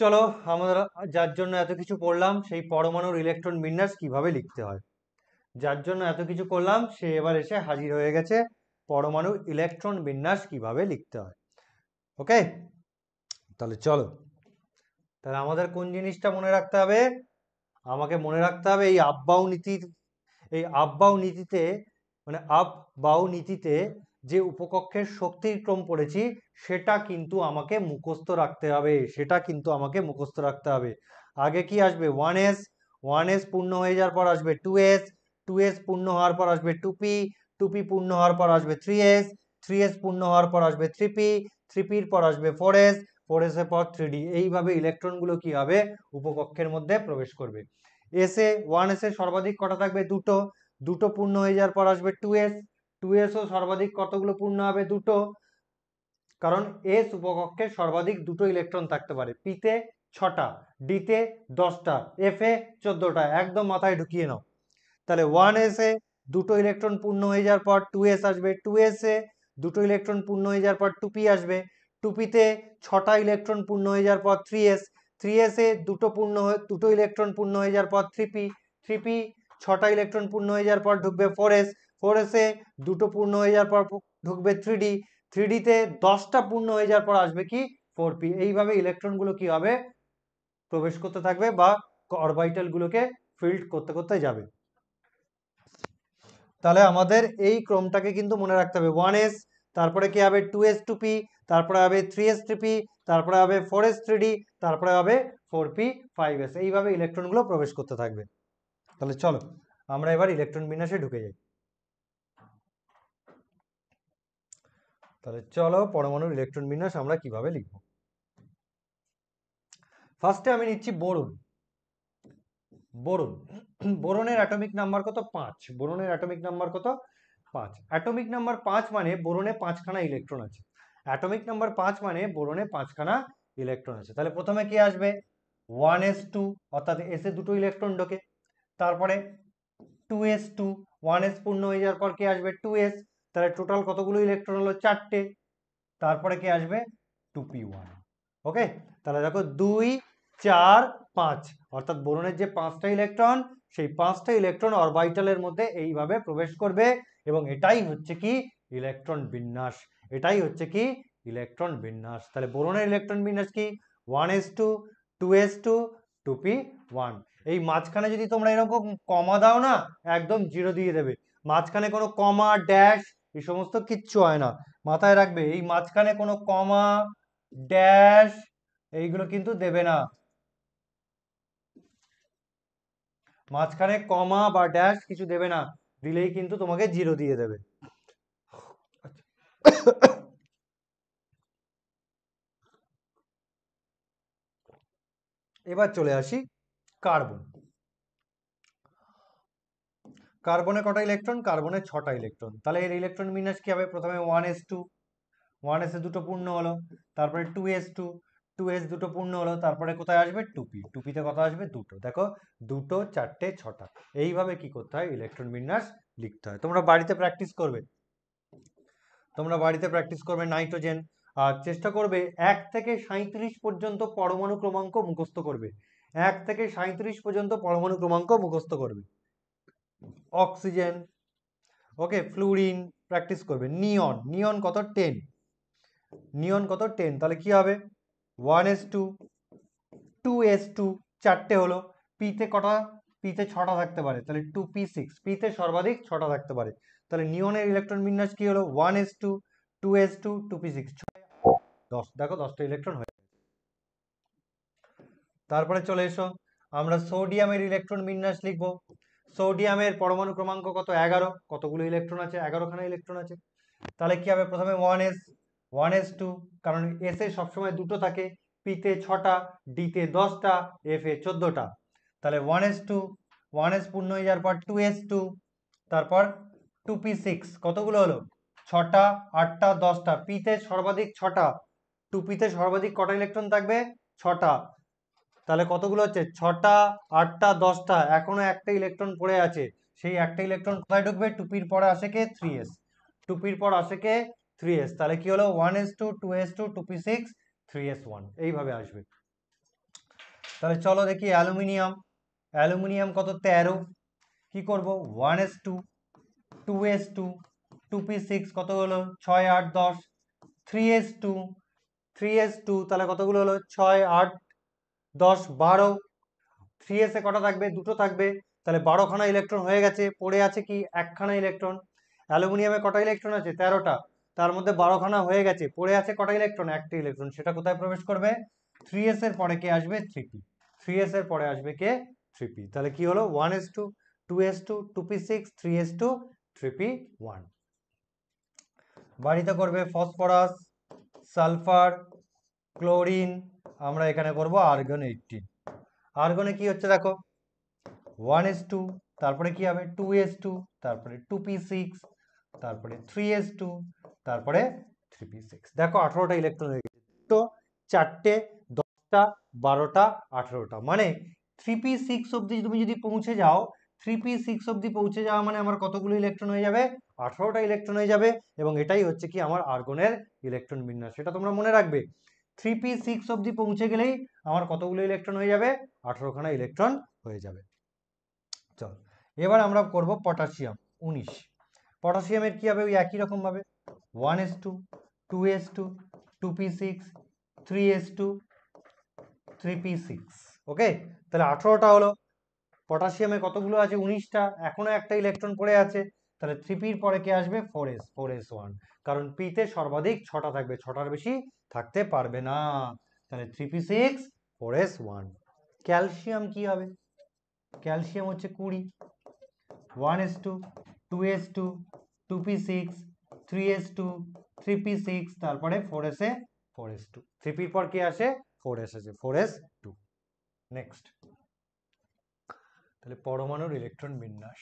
চলো আমরা যার জন্য এত কিছু পড়লাম সেই পরমাণুর ইলেকট্রন বিন্যাস কিভাবে লিখতে হয়, যার জন্য এত কিছু করলাম সে এবার এসে হাজির হয়ে গেছে পরমাণুর ইলেকট্রন বিন্যাস কিভাবে লিখতে হয়। ওকে তাহলে চলো, তাহলে আমাদের কোন জিনিসটা মনে রাখতে হবে, আমাকে মনে রাখতে হবে এই আপ-বাউ নীতিতে যে উপকক্ষের শক্তির ক্রম পড়েছি সেটা কিন্তু আমাকে মুখস্থ রাখতে হবে, আগে কি আসবে 1s পূর্ণ হয়ে যাওয়ার পর আসবে 2s পূর্ণ হওয়ার পর আসবে 2p পূর্ণ হওয়ার পর আসবে 3s পূর্ণ হওয়ার পর আসবে 3p এর পর আসবে 4s এর পর 3d। এইভাবে ইলেকট্রনগুলো কি হবে উপকক্ষের মধ্যে প্রবেশ করবে। 1s এ সর্বাধিক কটা থাকবে দুটো পূর্ণ হয়ে যাওয়ার পর আসবে 2s ও সর্বাধিক কতগুলো পূর্ণ হবে দুটো, কারণ s উপকক্ষে সর্বাধিক দুটো ইলেকট্রন থাকতে পারে, p তে 6টা, d তে 10টা, f এ 14টা, একদম মাথায় ঢুকিয়ে নাও। তাহলে 1s এ দুটো ইলেকট্রন পূর্ণ হয়ে যাওয়ার পর 2s আসবে, 2s এ দুটো ইলেকট্রন পূর্ণ হয়ে যাওয়ার পর 2p আসবে, 2p তে 6টা ইলেকট্রন পূর্ণ হয়ে যাওয়ার পর 3s এ দুটো ইলেকট্রন পূর্ণ হয়ে যাওয়ার পর 3p 6টা ইলেকট্রন পূর্ণ হয়ে যাওয়ার পর ঢুকবে 4s 4s এ দুটো পূর্ণ হয়ে যাওয়ার পর ঢুকবে 3d, 3d তে 10টা পূর্ণ হয়ে যাওয়ার পর আসবে কি 4p। এইভাবে ইলেকট্রনগুলো কি হবে প্রবেশ করতে থাকবে বা অরবিটাল গুলোকে ফিল্ড করতে করতে যাবে। তাহলে আমাদের এই ক্রমটাকে কিন্তু মনে রাখতে হবে, 1s, তারপরে কি হবে 2s 2p, তারপরে হবে 3s 3p, তারপরে হবে 4s 3d, তারপরে হবে 4p 5s। এইভাবে ইলেকট্রনগুলো প্রবেশ করতে থাকবে। তাহলে চলো আমরা এবার ইলেকট্রন বিন্যাসে ঢুকে যাই। তাহলে চলো পরমাণুর ইলেকট্রন বিন্যাস আমরা কিভাবে লিখব। ফার্স্টে আমি নিচ্ছি বোরন। বোরন, বোরনের অ্যাটমিক নাম্বার কত? 5। বোরনের অ্যাটমিক নাম্বার কত? 5। অ্যাটমিক নাম্বার 5 মানে বোরনে 5খানা ইলেকট্রন আছে। অ্যাটমিক নাম্বার 5 মানে বোরনে 5খানা ইলেকট্রন আছে। তাহলে প্রথমে কি আসবে 1s2, অর্থাৎ এসে দুটো ইলেকট্রন ঢোকে। তারপরে 2s2, 1s পূর্ণ হয়ে যাওয়ার পর কি আসবে 2s, তাহলে টোটাল কতগুলো ইলেকট্রন হলো 4টে। তারপরে কি আসবে 2p1। ওকে, তাহলে দেখো 2 4 5, অর্থাৎ বোরনের যে 5টা ইলেকট্রন, সেই 5টা ইলেকট্রন অরবিটালের মধ্যে এইভাবে প্রবেশ করবে এবং এটাই হচ্ছে কি ইলেকট্রন বিন্যাস। এটাই হচ্ছে কি ইলেকট্রন বিন্যাস। তাহলে বোরনের ইলেকট্রন বিন্যাস কি 1s2, 2s2, 2p1। এই মাঝখানে যদি তোমরা এরকম কমা দাও না, একদম 0 দিয়ে দেবে। মাঝখানে কোনো কমা ড্যাশ এই সমস্ত কিচ্ছু হয় না, মাথায় রাখবে। এই মাঝখানে কোনো কমা ড্যাশ এইগুলো কিন্তু দেবে না। মাঝখানে কমা বা ড্যাশ কিছু দেবে না, দিলেই কিন্তু তোমাকে 0 দিয়ে দেবে। এবার চলে আসি কার্বন। কার্বনে কটা ইলেকট্রন? কার্বনে 6টা ইলেকট্রন। তাহলে এর ইলেকট্রন বিন্যাস কি হবে? প্রথমে 1s2, 1s এ দুটো পূর্ণ হলো, তারপরে 2s2, 2s দুটো পূর্ণ হলো, তারপরে কোথায় আসবে 2p, 2p তে কত আসবে দুটো। দেখো দুটো, চারটে, 6টা। এইভাবে কি করতে হয় ইলেকট্রন বিন্যাস লিখতে হয়। তোমরা বাড়িতে প্র্যাকটিস করবে, নাইট্রোজেন। আর চেষ্টা করবে 1 থেকে 37 পর্যন্ত পরমাণু ক্রমাঙ্ক মুখস্থ করবে। 1 থেকে 37 পর্যন্ত পরমাণু ক্রমাঙ্ক মুখস্থ করবে। অক্সিজেন, ওকে, ফ্লুরিন প্র্যাকটিস করবে। নিয়ন, নিয়ন কত? 10। নিয়ন কত? 10। তাহলে কি হবে 1s2, 2s2, চারটে হলো। পিতে কটা? পিতে 6টা থাকতে পারে, তাহলে 2p6। পিতে সর্বাধিক 6টা থাকতে পারে। তাহলে নিয়নের ইলেকট্রন বিন্যাস কি হলো 1s2, 2s2, 2p6, 10। দেখো 10টা ইলেকট্রন হয়ে গেছে। তারপরে চলে এসো আমরা সোডিয়ামের ইলেকট্রন বিন্যাস লিখবো। সোডিয়ামের পরমাণু ক্রমাঙ্ক কত? 11। কতগুলো ইলেকট্রন আছে? 11খানা ইলেকট্রন আছে। তাহলে কি হবে? প্রথমে 1s, 1s2, কারণ এস এ সবসময় দুটো থাকে, পিতে 6টা, ডিতে 10টা, এফ এ 14টা। তাহলে 1s2, 1s পূর্ণ হয়ে যাওয়ার পর 2s2, তারপর 2p6, কতগুলো হলো? 6টা, 8টা, 10টা। পিতে সর্বাধিক 6টা, 2pতে সর্বাধিক কটা ইলেকট্রন থাকবে? 6টা। তাহলে কতগুলো হচ্ছে? 6টা, 8টা, 10টা। এখনো একটা ইলেকট্রন পড়ে আছে, সেই একটা ইলেকট্রন কোথায় ঢুকবে? 2pর পরে আসে কে? 3s। 2pর পর আসে কে? 3s। তাহলে কি হলো 1s2, 2s2, 2p6, 3s1, এইভাবে আসবে। তাহলে চলো দেখি অ্যালুমিনিয়াম। অ্যালুমিনিয়াম কত? 13। কি করব 1s2, 2s2, 2p6, কত হলো? 6, 8, 10, 3s2, 3s2, তাহলে কতগুলো হলো? 6, 8, 10, 12। 3s এ কটা থাকবে? দুটো থাকবে, তাহলে 12খানা ইলেকট্রন হয়ে গেছে। পড়ে আছে কি? একখানা ইলেকট্রন। অ্যালুমিনিয়ামে কটা ইলেকট্রন আছে? 13টা, তার মধ্যে 12খানা হয়ে গেছে। পড়ে আছে কটা ইলেকট্রন? একটা ইলেকট্রন। সেটা কোথায় প্রবেশ করবে? 3s এর পরে কে আসবে? 3p। 3s এর পরে আসবে কে? 3p। তাহলে কি হলো 1s2, 2s2, 2p6, 3s2, 3p1। বাড়িতে করবে ফসফরাস, সালফার, ক্লোরিন। আমরা এখানে করব আর্গন 18। আর্গনে কি হচ্ছে দেখো 1s2, তারপরে কি হবে 2s2, তারপরে 2p6, তারপরে 3s2, তারপরে 3p6। দেখো 18টা ইলেকট্রন হয়ে গেছে। তো 4টে, 10টা, 12টা, 18টা, মানে 3p6 অবধি তুমি যদি পৌঁছে যাও, 3p6 অবধি পৌঁছে যাওয়া মানে আমার কতগুলো ইলেকট্রন হয়ে যাবে? 18টা ইলেকট্রন হয়ে যাবে। এবং এটাই হচ্ছে কি আমার আর্গনের ইলেকট্রন বিন্যাস। সেটা তোমরা মনে রাখবে, 3p6 অবধি পৌঁছে গেলেই আমার কতগুলো ইলেকট্রন হয়ে যাবে? 18খানা ইলেকট্রন হয়ে যাবে। চল এবার আমরা করব পটাশিয়াম 19। পটাশিয়ামের কি হবে? ওই একই রকম ভাবে 1s2 2s2 2p6 3s2 3p6। ওকে, তাহলে 18টা হলো। পটাশিয়ামে কতগুলো আছে? 19টা। এখনো একটা ইলেকট্রন পড়ে আছে, তাহলে 3pর পরে কে আসবে? 4s1, কারণ পিতে সর্বাধিক 6টা থাকবে, 6টার বেশি থাকতে পারবে না। তাহলে 3p6 4s1। ক্যালসিয়াম কি হবে? ক্যালসিয়াম হচ্ছে 20, 1s2 2s2 2p6 3s2 3p6, তারপরে 4s2। 3pর পর কে আসে? 4s আছে, 4s2। নেক্সট, তাহলে পরমাণুর ইলেকট্রন বিন্যাস।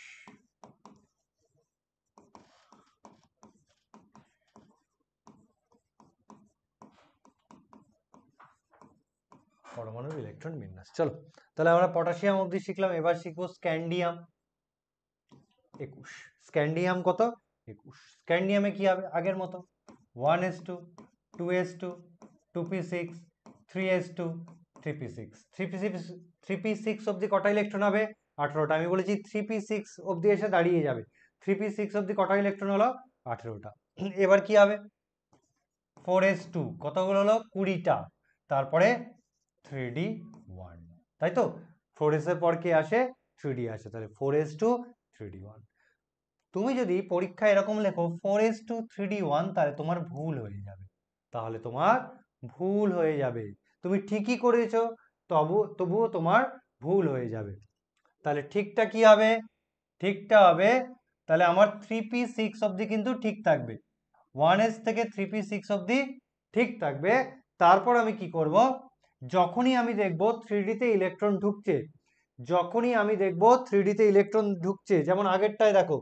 পরমাণুর ইলেকট্রন বিন্যাস, চলো তাহলে আমরা পটাশিয়াম অবধি শিখলাম। এবার শিখবো স্ক্যান্ডিয়াম। 21। স্ক্যান্ডিয়াম কত? 21। স্ক্যান্ডিয়ামে কি হবে? আগের মতো 1s2 2s2 2p6 3s2 3p6। 3p6 অবধি কটা ইলেকট্রন হবে? 18টা। আমি বলেছি 3p6 অবধি এসে দাঁড়িয়ে যাবে। 3p6 অবধি কটা ইলেকট্রন হলো? 18টা। এবার কি হবে? 4s2 কতগুলো হলো? 20টা। তারপরে 3d1, তাই তো? 4s এর পর কি আসে? 3d আসে, তাহলে 4s2 3d1। তুমি যদি পরীক্ষায় এরকম লেখো 4s2 3d1, তাহলে তোমার ভুল হয়ে যাবে। তাহলে তোমার ভুল হয়ে যাবে। তুমি ঠিকই করেছো, তবুও তোমার ভুল হয়ে যাবে। তাহলে ঠিকটা কি হবে? ঠিকটা হবে, তাহলে আমার 3p6 অবধি কিন্তু ঠিক থাকবে। 1s থেকে 3p6 অবধি ঠিক থাকবে। তারপর আমি কি করব? যখনই আমি দেখব 3d তে ইলেকট্রন ঢুকছে, যখনই আমি দেখব 3d তে ইলেকট্রন ঢুকছে, যেমন আগেরটায় দেখো,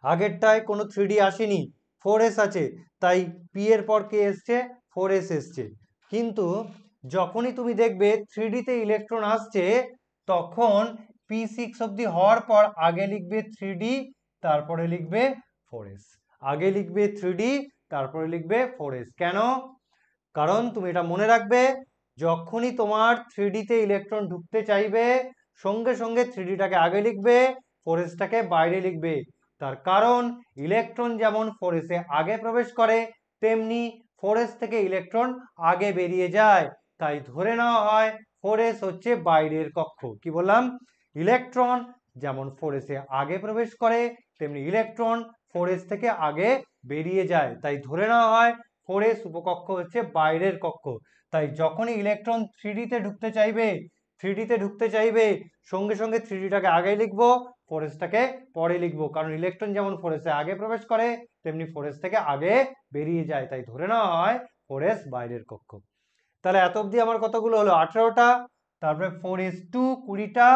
আগেরটায় কোনো 3d আসেনি, 4s আছে, তাই p এর পর কে এসছে? 4s এসছে। কিন্তু যখনই তুমি দেখবে 3d তে ইলেকট্রন আসছে, তখন p6 অবধি হওয়ার পর আগে লিখবে 3d, তারপরে লিখবে 4s। আগে লিখবে 3d, তারপরে লিখবে 4s। কেন? কারণ তুমি এটা মনে রাখবে, যখনই তোমার 3d তে ইলেকট্রন ঢুকতে চাইবে, সঙ্গে সঙ্গে 3dটাকে আগে লিখবে, 4sটাকে বাইরে লিখবে। তার কারণ ইলেকট্রন যেমন 4s এ আগে প্রবেশ করে, তেমনি 4s থেকে ইলেকট্রন আগে বেরিয়ে যায়। তাই ধরে নেওয়া হয় 4s হচ্ছে বাইরের কক্ষ। কি বললাম? ইলেকট্রন যেমন 4s এ আগে প্রবেশ করে, তেমনি ইলেকট্রন 4s থেকে আগে বেরিয়ে যায়। তাই ধরে নেওয়া হয় 4s উপকক্ষ হচ্ছে বাইরের কক্ষ। তাই যখনই ইলেকট্রন 3d তে ঢুকতে চাইবে, 3d তে ঢুকতে চাইবে, সঙ্গে সঙ্গে 3dটাকে আগে লিখবো, 4sটাকে পরে লিখবো। কারণ ইলেকট্রন যেমন 4s এ আগে প্রবেশ করে, তেমনি 4s থেকে আগে বেরিয়ে যায়। তাই ধরে নেওয়া হয় 4s বাইরের কক্ষ। তাহলে এত অবধি আমার কতগুলো হলো? 18টা। তারপরে 4s2 20টা,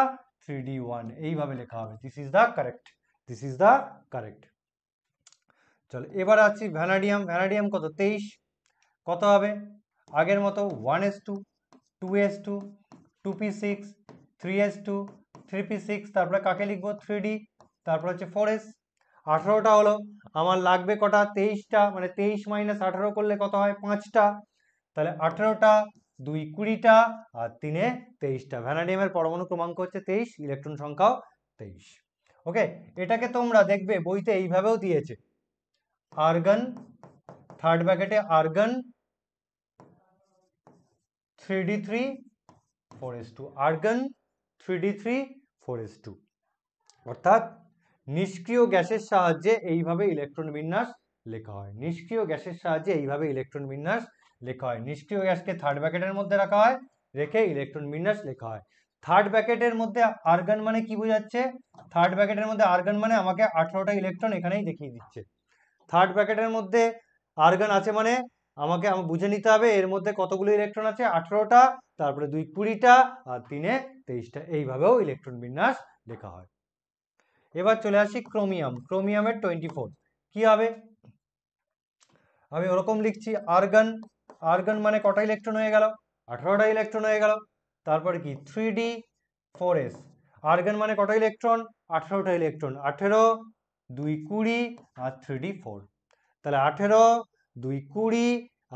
3d1, এইভাবে লেখা হবে। This is the correct, this is the correct. চলো এবার আছি ভ্যানাডিয়াম। ভ্যানাডিয়াম কত? 23। কত হবে? আগের মতো 1s2 2s2 2p6 3s2 3p6, তারপরে কাকে লিখবো? 3d, তারপর হচ্ছে 4s। 18টা হলো। আমার লাগবে কটা? 23টা। মানে 23 - 18 করলে কত হয়? 5টা। তাহলে 18টা, 2 20টা, আর 3 23টা। ভ্যানাডিয়ামের পরমাণু ক্রমাঙ্ক হচ্ছে 23, ইলেকট্রন সংখ্যাও 23। ওকে, এটাকে তোমরা দেখবে বইতে এইভাবেও দিয়েছে। আর্গন, থার্ড ব্র্যাকেটে argon 3d3 4s2, argon 3d3 4s2। অর্থাৎ নিষ্ক্রিয় গ্যাসের সাহায্যে এইভাবে ইলেকট্রন বিন্যাস লেখা হয়। নিষ্ক্রিয় গ্যাসের সাহায্যে এইভাবে ইলেকট্রন বিন্যাস লেখা হয়। নিষ্ক্রিয় গ্যাসকে থার্ড ব্র্যাকেটের মধ্যে রাখা হয়, রেখে ইলেকট্রন বিন্যাস লেখা হয়। থার্ড ব্র্যাকেটের মধ্যে আর্গন মানে কি বোঝাচ্ছে? থার্ড ব্র্যাকেটের মধ্যে আর্গন মানে আমাকে 18টা ইলেকট্রন এখানেই দেখিয়ে দিচ্ছে। থার্ড ব্র্যাকেটের মধ্যে আর্গন আছে মানে আমাকে বুঝে নিতে হবে এর মধ্যে কতগুলো ইলেকট্রন আছে? 18টা, তারপরে 2 20টা, আর 3 23টা। এইভাবেও ইলেকট্রন বিন্যাস লেখা হয়। এবার চলে আসি ক্রোমিয়াম। ক্রোমিয়ামের 24। কি হবে? আমি ওরকম লিখছি, আর্গন, আর্গন মানে কটা ইলেকট্রন হয়ে গেল? 18টা ইলেকট্রন হয়ে গেল। তারপরে কি? 3d 4s। আর্গন মানে কটা ইলেকট্রন? 18টা ইলেকট্রন। 18 2 20 আর 3d 4। তাহলে 18 2 20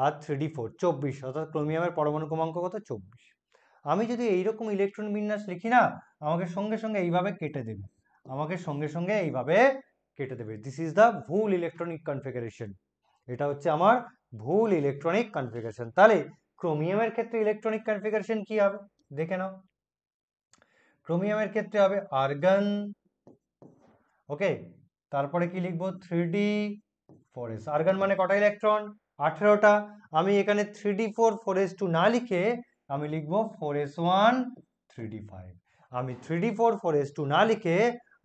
আর 3d 4, 24। অর্থাৎ ক্রোমিয়ামের পরমাণু ক্রমাঙ্ক কত? 24। আমি যদি এইরকম ইলেকট্রন বিন্যাস লিখি না, আমাকে সঙ্গে সঙ্গে এইভাবে কেটে দেবে, আমাকে সঙ্গে সঙ্গে এইভাবে কেটে দেবে। দিস ইজ দ্য ভুল ইলেকট্রনিক কনফিগারেশন। এটা হচ্ছে আমার ভুল ইলেকট্রনিক কনফিগারেশন। তাহলে ক্রোমিয়ামের ক্ষেত্রে ইলেকট্রনিক কনফিগারেশন কি হবে দেখে নাও। ক্রোমিয়ামের ক্ষেত্রে হবে আর্গন, ওকে, তারপরে কি লিখবো 3d4s। আর্গন মানে কটা ইলেকট্রন? 18টা। আমি এখানে 3d4 4s2 না লিখে আমি লিখবো 4s1 3d5। আমি 3d4 4s2 না লিখে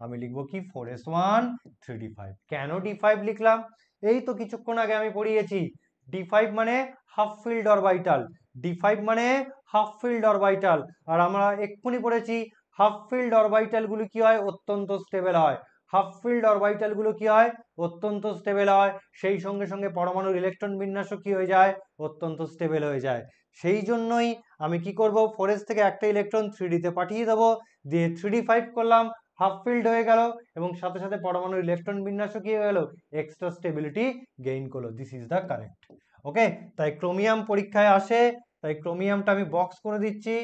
আমি লিখবো কি 4s1 3d5। কেন d5 লিখলাম? এই তো কিছুক্ষণ আগে আমি পড়িয়েছি, d5 মানে হাফ ফিল্ড অরবিটাল, d5 মানে হাফ ফিল্ড অরবিটাল। আর আমরা এক্ষুনি পড়েছি হাফ ফিল্ড অরবিটাল গুলো কি হয়? অত্যন্ত স্টেবল হয়। হাফ ফিল্ড অরবিটাল গুলো কি হয়? অত্যন্ত স্টেবল হয়। সেই সঙ্গে সঙ্গে পরমাণুর ইলেকট্রন বিন্যাসও কি হয়ে যায়? অত্যন্ত স্টেবল হয়ে যায়। সেই জন্যই আমি কি করব, 4s থেকে একটা ইলেকট্রন 3d তে পাঠিয়ে দেবো, দিয়ে 3d5 করলাম, হাফ ফিল্ড হয়ে গেল এবং সাথে সাথে পরমাণুর ইলেকট্রন বিন্যাসও কি হয়ে গেল? এক্সট্রা স্টেবিলিটি গেইন করলো। This is the correct. Okay, তাই ক্রোমিয়াম পরীক্ষায় আসে, তাই ক্রোমিয়ামটা আমি বক্স করে দিচ্ছি,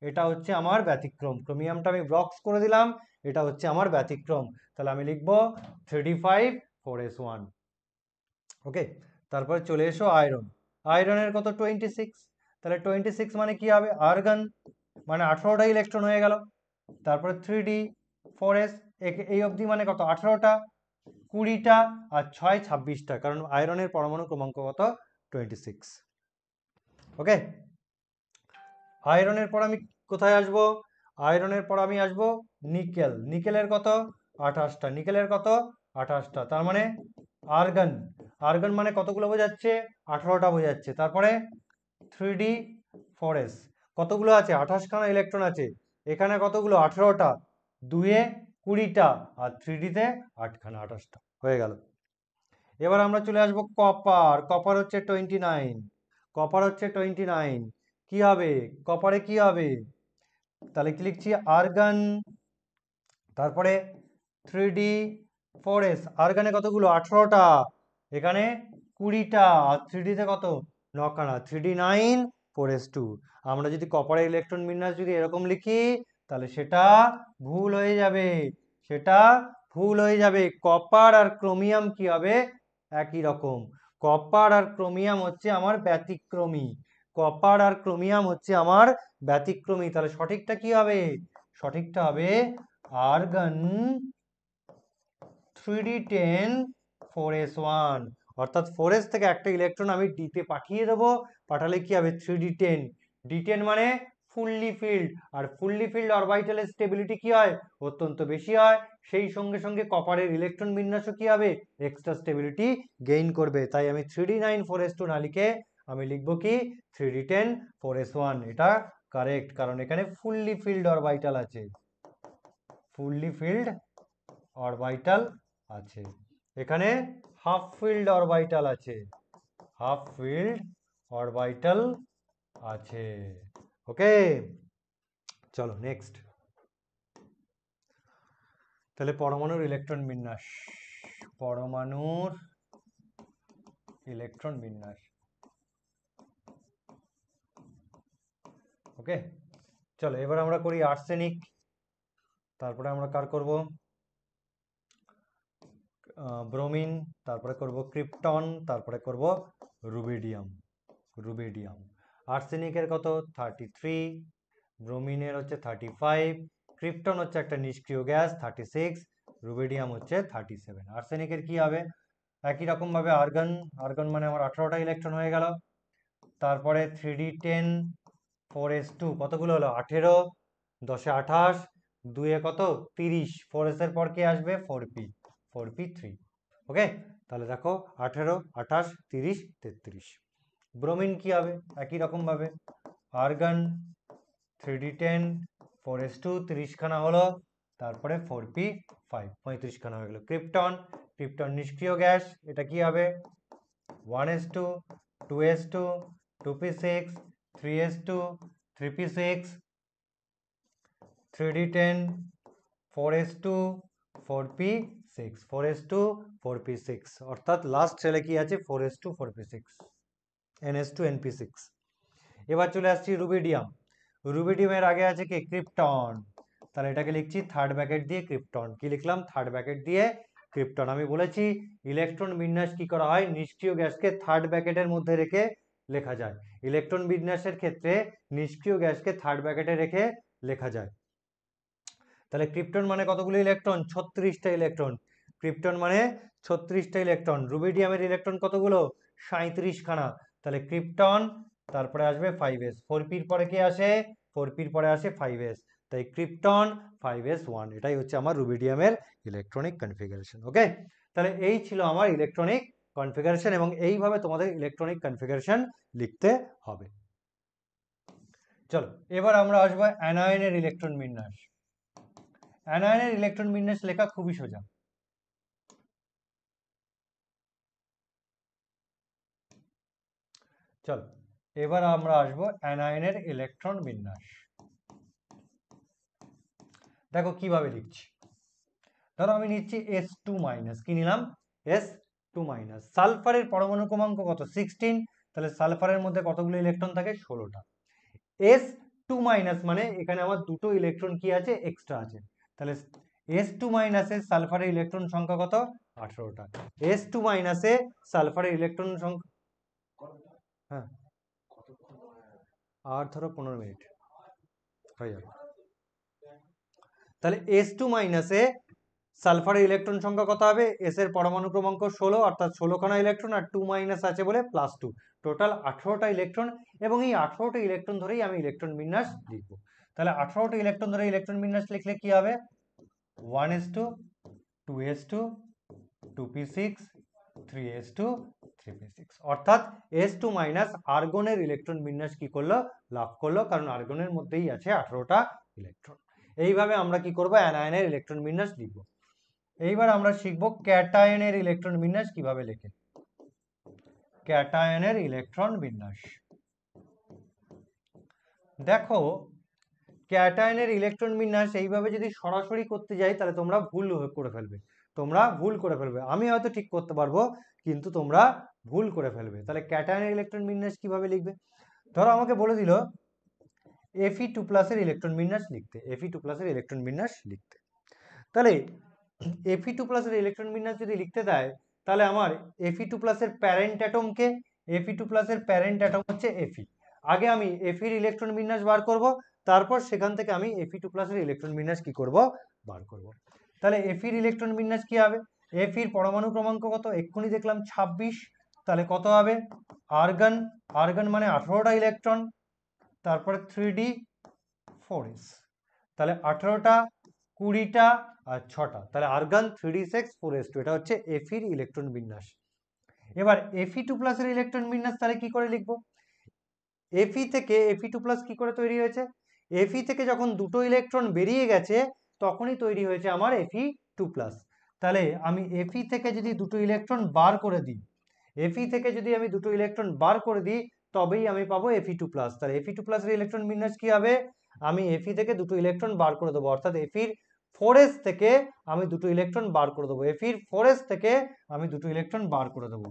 এটা হচ্ছে আমার ব্যতিক্রম। ক্রোমিয়ামটা আমি বক্স করে দিলাম, এটা হচ্ছে আমার ব্যতিক্রম। তাহলে আমি লিখবো 3d5 4s1। ওকে, তারপরে চলে এসো আয়রন। আয়রনের কত? 26। তাহলে 26 মানে কি হবে? আর্গন মানে 18টা ইলেকট্রন হয়ে গেল। তারপরে 3d4s, এই অবধি মানে কত? 18টা, 20টা, আর 6 26টা, কারণ আয়রনের পরমাণু ক্রমাঙ্ক কত? 26। ওকে, আয়রনের পর আমি কোথায় আসব? আয়রনের পর আমি আসব নিকেল। নিকেলের কত? 28টা। নিকেলের কত? 28টা। তার মানে আর্গন, আর্গন মানে কতগুলো বোঝাচ্ছে? 18টা বোঝাচ্ছে। তারপরে 3d4s কতগুলো আছে? 28খানা ইলেকট্রন আছে। এখানে কতগুলো? 18টা, 2-এ 20টা, আর 3d তে 8খানা, 28টা হয়ে গেল। এবার আমরা চলে আসবো কপার। কপার হচ্ছে 29। কপার হচ্ছে 29। কি হবে কপারে? কি হবে? তাহলে কি লিখছি? আর্গন, তারপরে 3d4s। আর্গনে কতগুলো? 18টা, এখানে 20টা, আর 3d তে কত? 9খানা, 3d9 4s2। আমরা যদি কপারের ইলেকট্রন বিন্যাস যদি এরকম লিখি তাহলে সেটা ভুল হয়ে যাবে, সেটা ভুল হয়ে যাবে। কপার আর ক্রোমিয়াম কি হবে? একই রকম। কপার আর ক্রোমিয়াম হচ্ছে আমার ব্যতিক্রমী, কপার আর ক্রোমিয়াম হচ্ছে আমার ব্যতিক্রমী। তাহলে সঠিকটা কি হবে? সঠিকটা হবে আর্গন 3d10 4s1। অর্থাৎ 4s থেকে একটা ইলেকট্রন আমি d তে পাঠিয়ে দেবো, পাঠালে কি হবে? 3d10। d10 মানে ফুললি ফিল্ড, আর ফুললি ফিল্ড অরবিটালের স্টেবিলিটি কি হয়? অত্যন্ত বেশি হয়। সেই সঙ্গে সঙ্গে কপারের ইলেকট্রন বিন্যাসও কি হবে? এক্সট্রা স্টেবিলিটি গেইন করবে। তাই আমি 3d9 4s2 না লিখে আমি লিখবো কি 3d10 4s1। এটা কারেক্ট, কারণ এখানে ফুললি ফিল্ড অরবিটাল আছে, ফুললি ফিল্ড অরবিটাল আছে। এখানে হাফ ফিল্ড অরবিটাল আছে, হাফ ফিল্ড অরবিটাল আছে। ওকে, চলো নেক্সট। তাহলে পরমাণুর ইলেকট্রন বিন্যাস, পরমাণুর ইলেকট্রন বিন্যাস। ওকে, চলো এবার আমরা করি আর্সেনিক, তারপরে আমরা কার করব? ব্রোমিন, তারপরে করব ক্রিপ্টন, তারপরে করব রুবিডিয়াম। রুবিডিয়াম, আর্সেনিকের কত? 33, ব্রোমিনের হচ্ছে 35, ক্রিপ্টন হচ্ছে একটা নিষ্ক্রিয় গ্যাস 36, রুবিডিয়াম হচ্ছে 37। আর্সেনিকের কি হবে? একই রকম ভাবে আর্গন, আর্গন মানে আমার 18টা ইলেকট্রন হয়ে গেল। তারপরে 3d10 4s2 কতগুলো হলো? 18, 10-এ 28, 2-এ কত? 30, 4s এর পর কি আসবে? 4p, 4p3। ওকে, তাহলে দেখো 18, 28, 30, 33। ব্রোমিন কি হবে? একই রকম ভাবে আর্গন 3d10 4s2 30খানা হলো, তারপরে 4p5 35খানা হয়ে গেল। ক্রিপ্টন, ক্রিপ্টন নিষ্ক্রিয় গ্যাস, এটা কি হবে? 1s2 2s2 2p6 3s2 3p6 3d10 4s2 4p6 4s2 4p6, অর্থাৎ লাস্ট সেলে কি আছে? 4s2 4p6 ns2 np6। এবার চলে আসছি রুবিডিয়াম। রুবিডিয়ামের আগে আছে কি? ক্রিপ্টন। তাহলে এটাকে লিখছি থার্ড ব্র্যাকেট দিয়ে ক্রিপ্টন। কি লিখলাম? থার্ড ব্র্যাকেট দিয়ে ক্রিপ্টন। আমি বলেছি ইলেকট্রন বিন্যাস কি করা হয়, নিষ্ক্রিয় গ্যাসকে থার্ড ব্র্যাকেটের মধ্যে রেখে লেখা যায়। ইলেকট্রন বিন্যাসের ক্ষেত্রে নিষ্ক্রিয় গ্যাসকে থার্ড ব্র্যাকেটে রেখে লেখা যায়। তাহলে ক্রিপ্টন মানে কতগুলো ইলেকট্রন, 36টা ইলেকট্রন। ক্রিপ্টন মানে 36টা ইলেকট্রন। রুবিডিয়ামের ইলেকট্রন কতগুলো, 37 খানা। তাহলে ক্রিপ্টন, তারপরে আসবে 5s, 4p পরে কি আসে, 4p পরে আসে 5s, তাই ক্রিপ্টন 5s1। এটাই হচ্ছে আমার রুবিডিয়ামের ইলেকট্রনিক কনফিগারেশন। ওকে, তাহলে এই ছিল আমার ইলেকট্রনিক কনফিগারেশন, এবং এইভাবে তোমাদের ইলেকট্রনিক কনফিগারেশন লিখতে হবে। চলো এবার আমরা আসবো অ্যানায়নের ইলেকট্রন বিন্যাস। অ্যানায়নের ইলেকট্রন বিন্যাস লেখা খুবই সোজা। চলো এবার আমরা আসবো অ্যানায়নের ইলেকট্রন বিন্যাস। দেখো কিভাবে লিখছি, ধরো আমি নিচ্ছি S2-, কি নিলাম, S2-। সালফারের পরমাণু ক্রমাঙ্ক কত, 16। তাহলে সালফারের মধ্যে কতগুলো ইলেকট্রন থাকে, 16টা। S2- মানে এখানে আমার দুটো ইলেকট্রন কি আছে, এক্সট্রা আছে। তাহলে S2- এর সালফারের ইলেকট্রন সংখ্যা কত, 18টা। S2- এ সালফারের ইলেকট্রন সংখ্যা, হ্যাঁ আর ধরো 15 মিনিট হয়ে যাবে। তাহলে S2- এ সালফারের ইলেকট্রন সংখ্যা কত হবে, এস এর পরমাণু ক্রমাঙ্ক 16, অর্থাৎ 16 খানা ইলেকট্রন, আর 2- আছে বলে +2, টোটাল 18টা ইলেকট্রন। এবং এই 18টা ইলেকট্রন ধরেই আমি ইলেকট্রন বিন্যাস লিখবো। তাহলে 18টা ইলেকট্রন ধরে ইলেকট্রন বিন্যাস লিখলে কি হবে, 1s2, 2s2, 2p6, 3s2, 3p6, অর্থাৎ S2- আর্গনের ইলেকট্রন বিন্যাস কি করলো, লাভ করলো, কারণ আর্গনের মধ্যেই আছে 18টা ইলেকট্রন। এইভাবে আমরা কি করব, অ্যানায়নের ইলেকট্রন বিন্যাস লিখবো। এইবার আমরা শিখব ক্যাটায়নের ইলেকট্রন বিন্যাস কিভাবে লেখে। ক্যাটায়নের ইলেকট্রন বিন্যাস, দেখো ক্যাটায়নের ইলেকট্রন বিন্যাস এইভাবে যদি সরাসরি করতে যাই তাহলে তোমরা ভুল করে ফেলবে। আমি হয়তো ঠিক করতে পারবো, কিন্তু তোমরা ভুল করে ফেলবে। তাহলে ক্যাটায়নের ইলেকট্রন বিন্যাস কিভাবে লিখবে, ধরো আমাকে বলে দিল Fe2+ এর ইলেকট্রন বিন্যাস লিখতে, Fe2+ এর ইলেকট্রন বিন্যাস লিখতে। তাহলে Fe2+ এর ইলেকট্রন বিন্যাস যদি লিখতে দেয়, তাহলে আমার Fe2+ এর প্যারেন্ট অ্যাটমকে, Fe2+ এর প্যারেন্ট অ্যাটম হচ্ছে Fe। আগে আমি Fe এর ইলেকট্রন বিন্যাস বার করব, তারপর সেখান থেকে আমি Fe2+ এর ইলেকট্রন বিন্যাস কি করব, বার করব। তাহলে Fe এর ইলেকট্রন বিন্যাস কি হবে, Fe এর পরমাণু ক্রমাঙ্ক কত, এক্ষুনি দেখলাম 26, তাহলে কত হবে, আর্গন, আর্গন মানে 18টা ইলেকট্রন, তারপরে 3d4s, তাহলে 18টা, 20টা আর 6টা, তাহলে আর্গন 3d6 4s2, এটা হচ্ছে Fe এর ইলেকট্রন বিন্যাস। এবার Fe2+ এর ইলেকট্রন বিন্যাস তাহলে কি করে লিখবো, Fe থেকে Fe2+ কি করে তৈরি হয়েছে, Fe থেকে যখন দুটো ইলেকট্রন বেরিয়ে গেছে তখনই তৈরি হয়েছে আমার Fe2+। তাহলে আমি Fe থেকে যদি দুটো ইলেকট্রন বার করে দিই, Fe থেকে যদি আমি দুটো ইলেকট্রন বার করে দিই তবেই আমি পাবো Fe2+। তাহলে Fe2+ এর ইলেকট্রন বিন্যাস কি হবে, আমি Fe থেকে দুটো ইলেকট্রন বার করে দেবো, অর্থাৎ Fe 4s থেকে আমি দুটো ইলেকট্রন বার করে দেবো, Fe 4s থেকে আমি দুটো ইলেকট্রন বার করে দেবো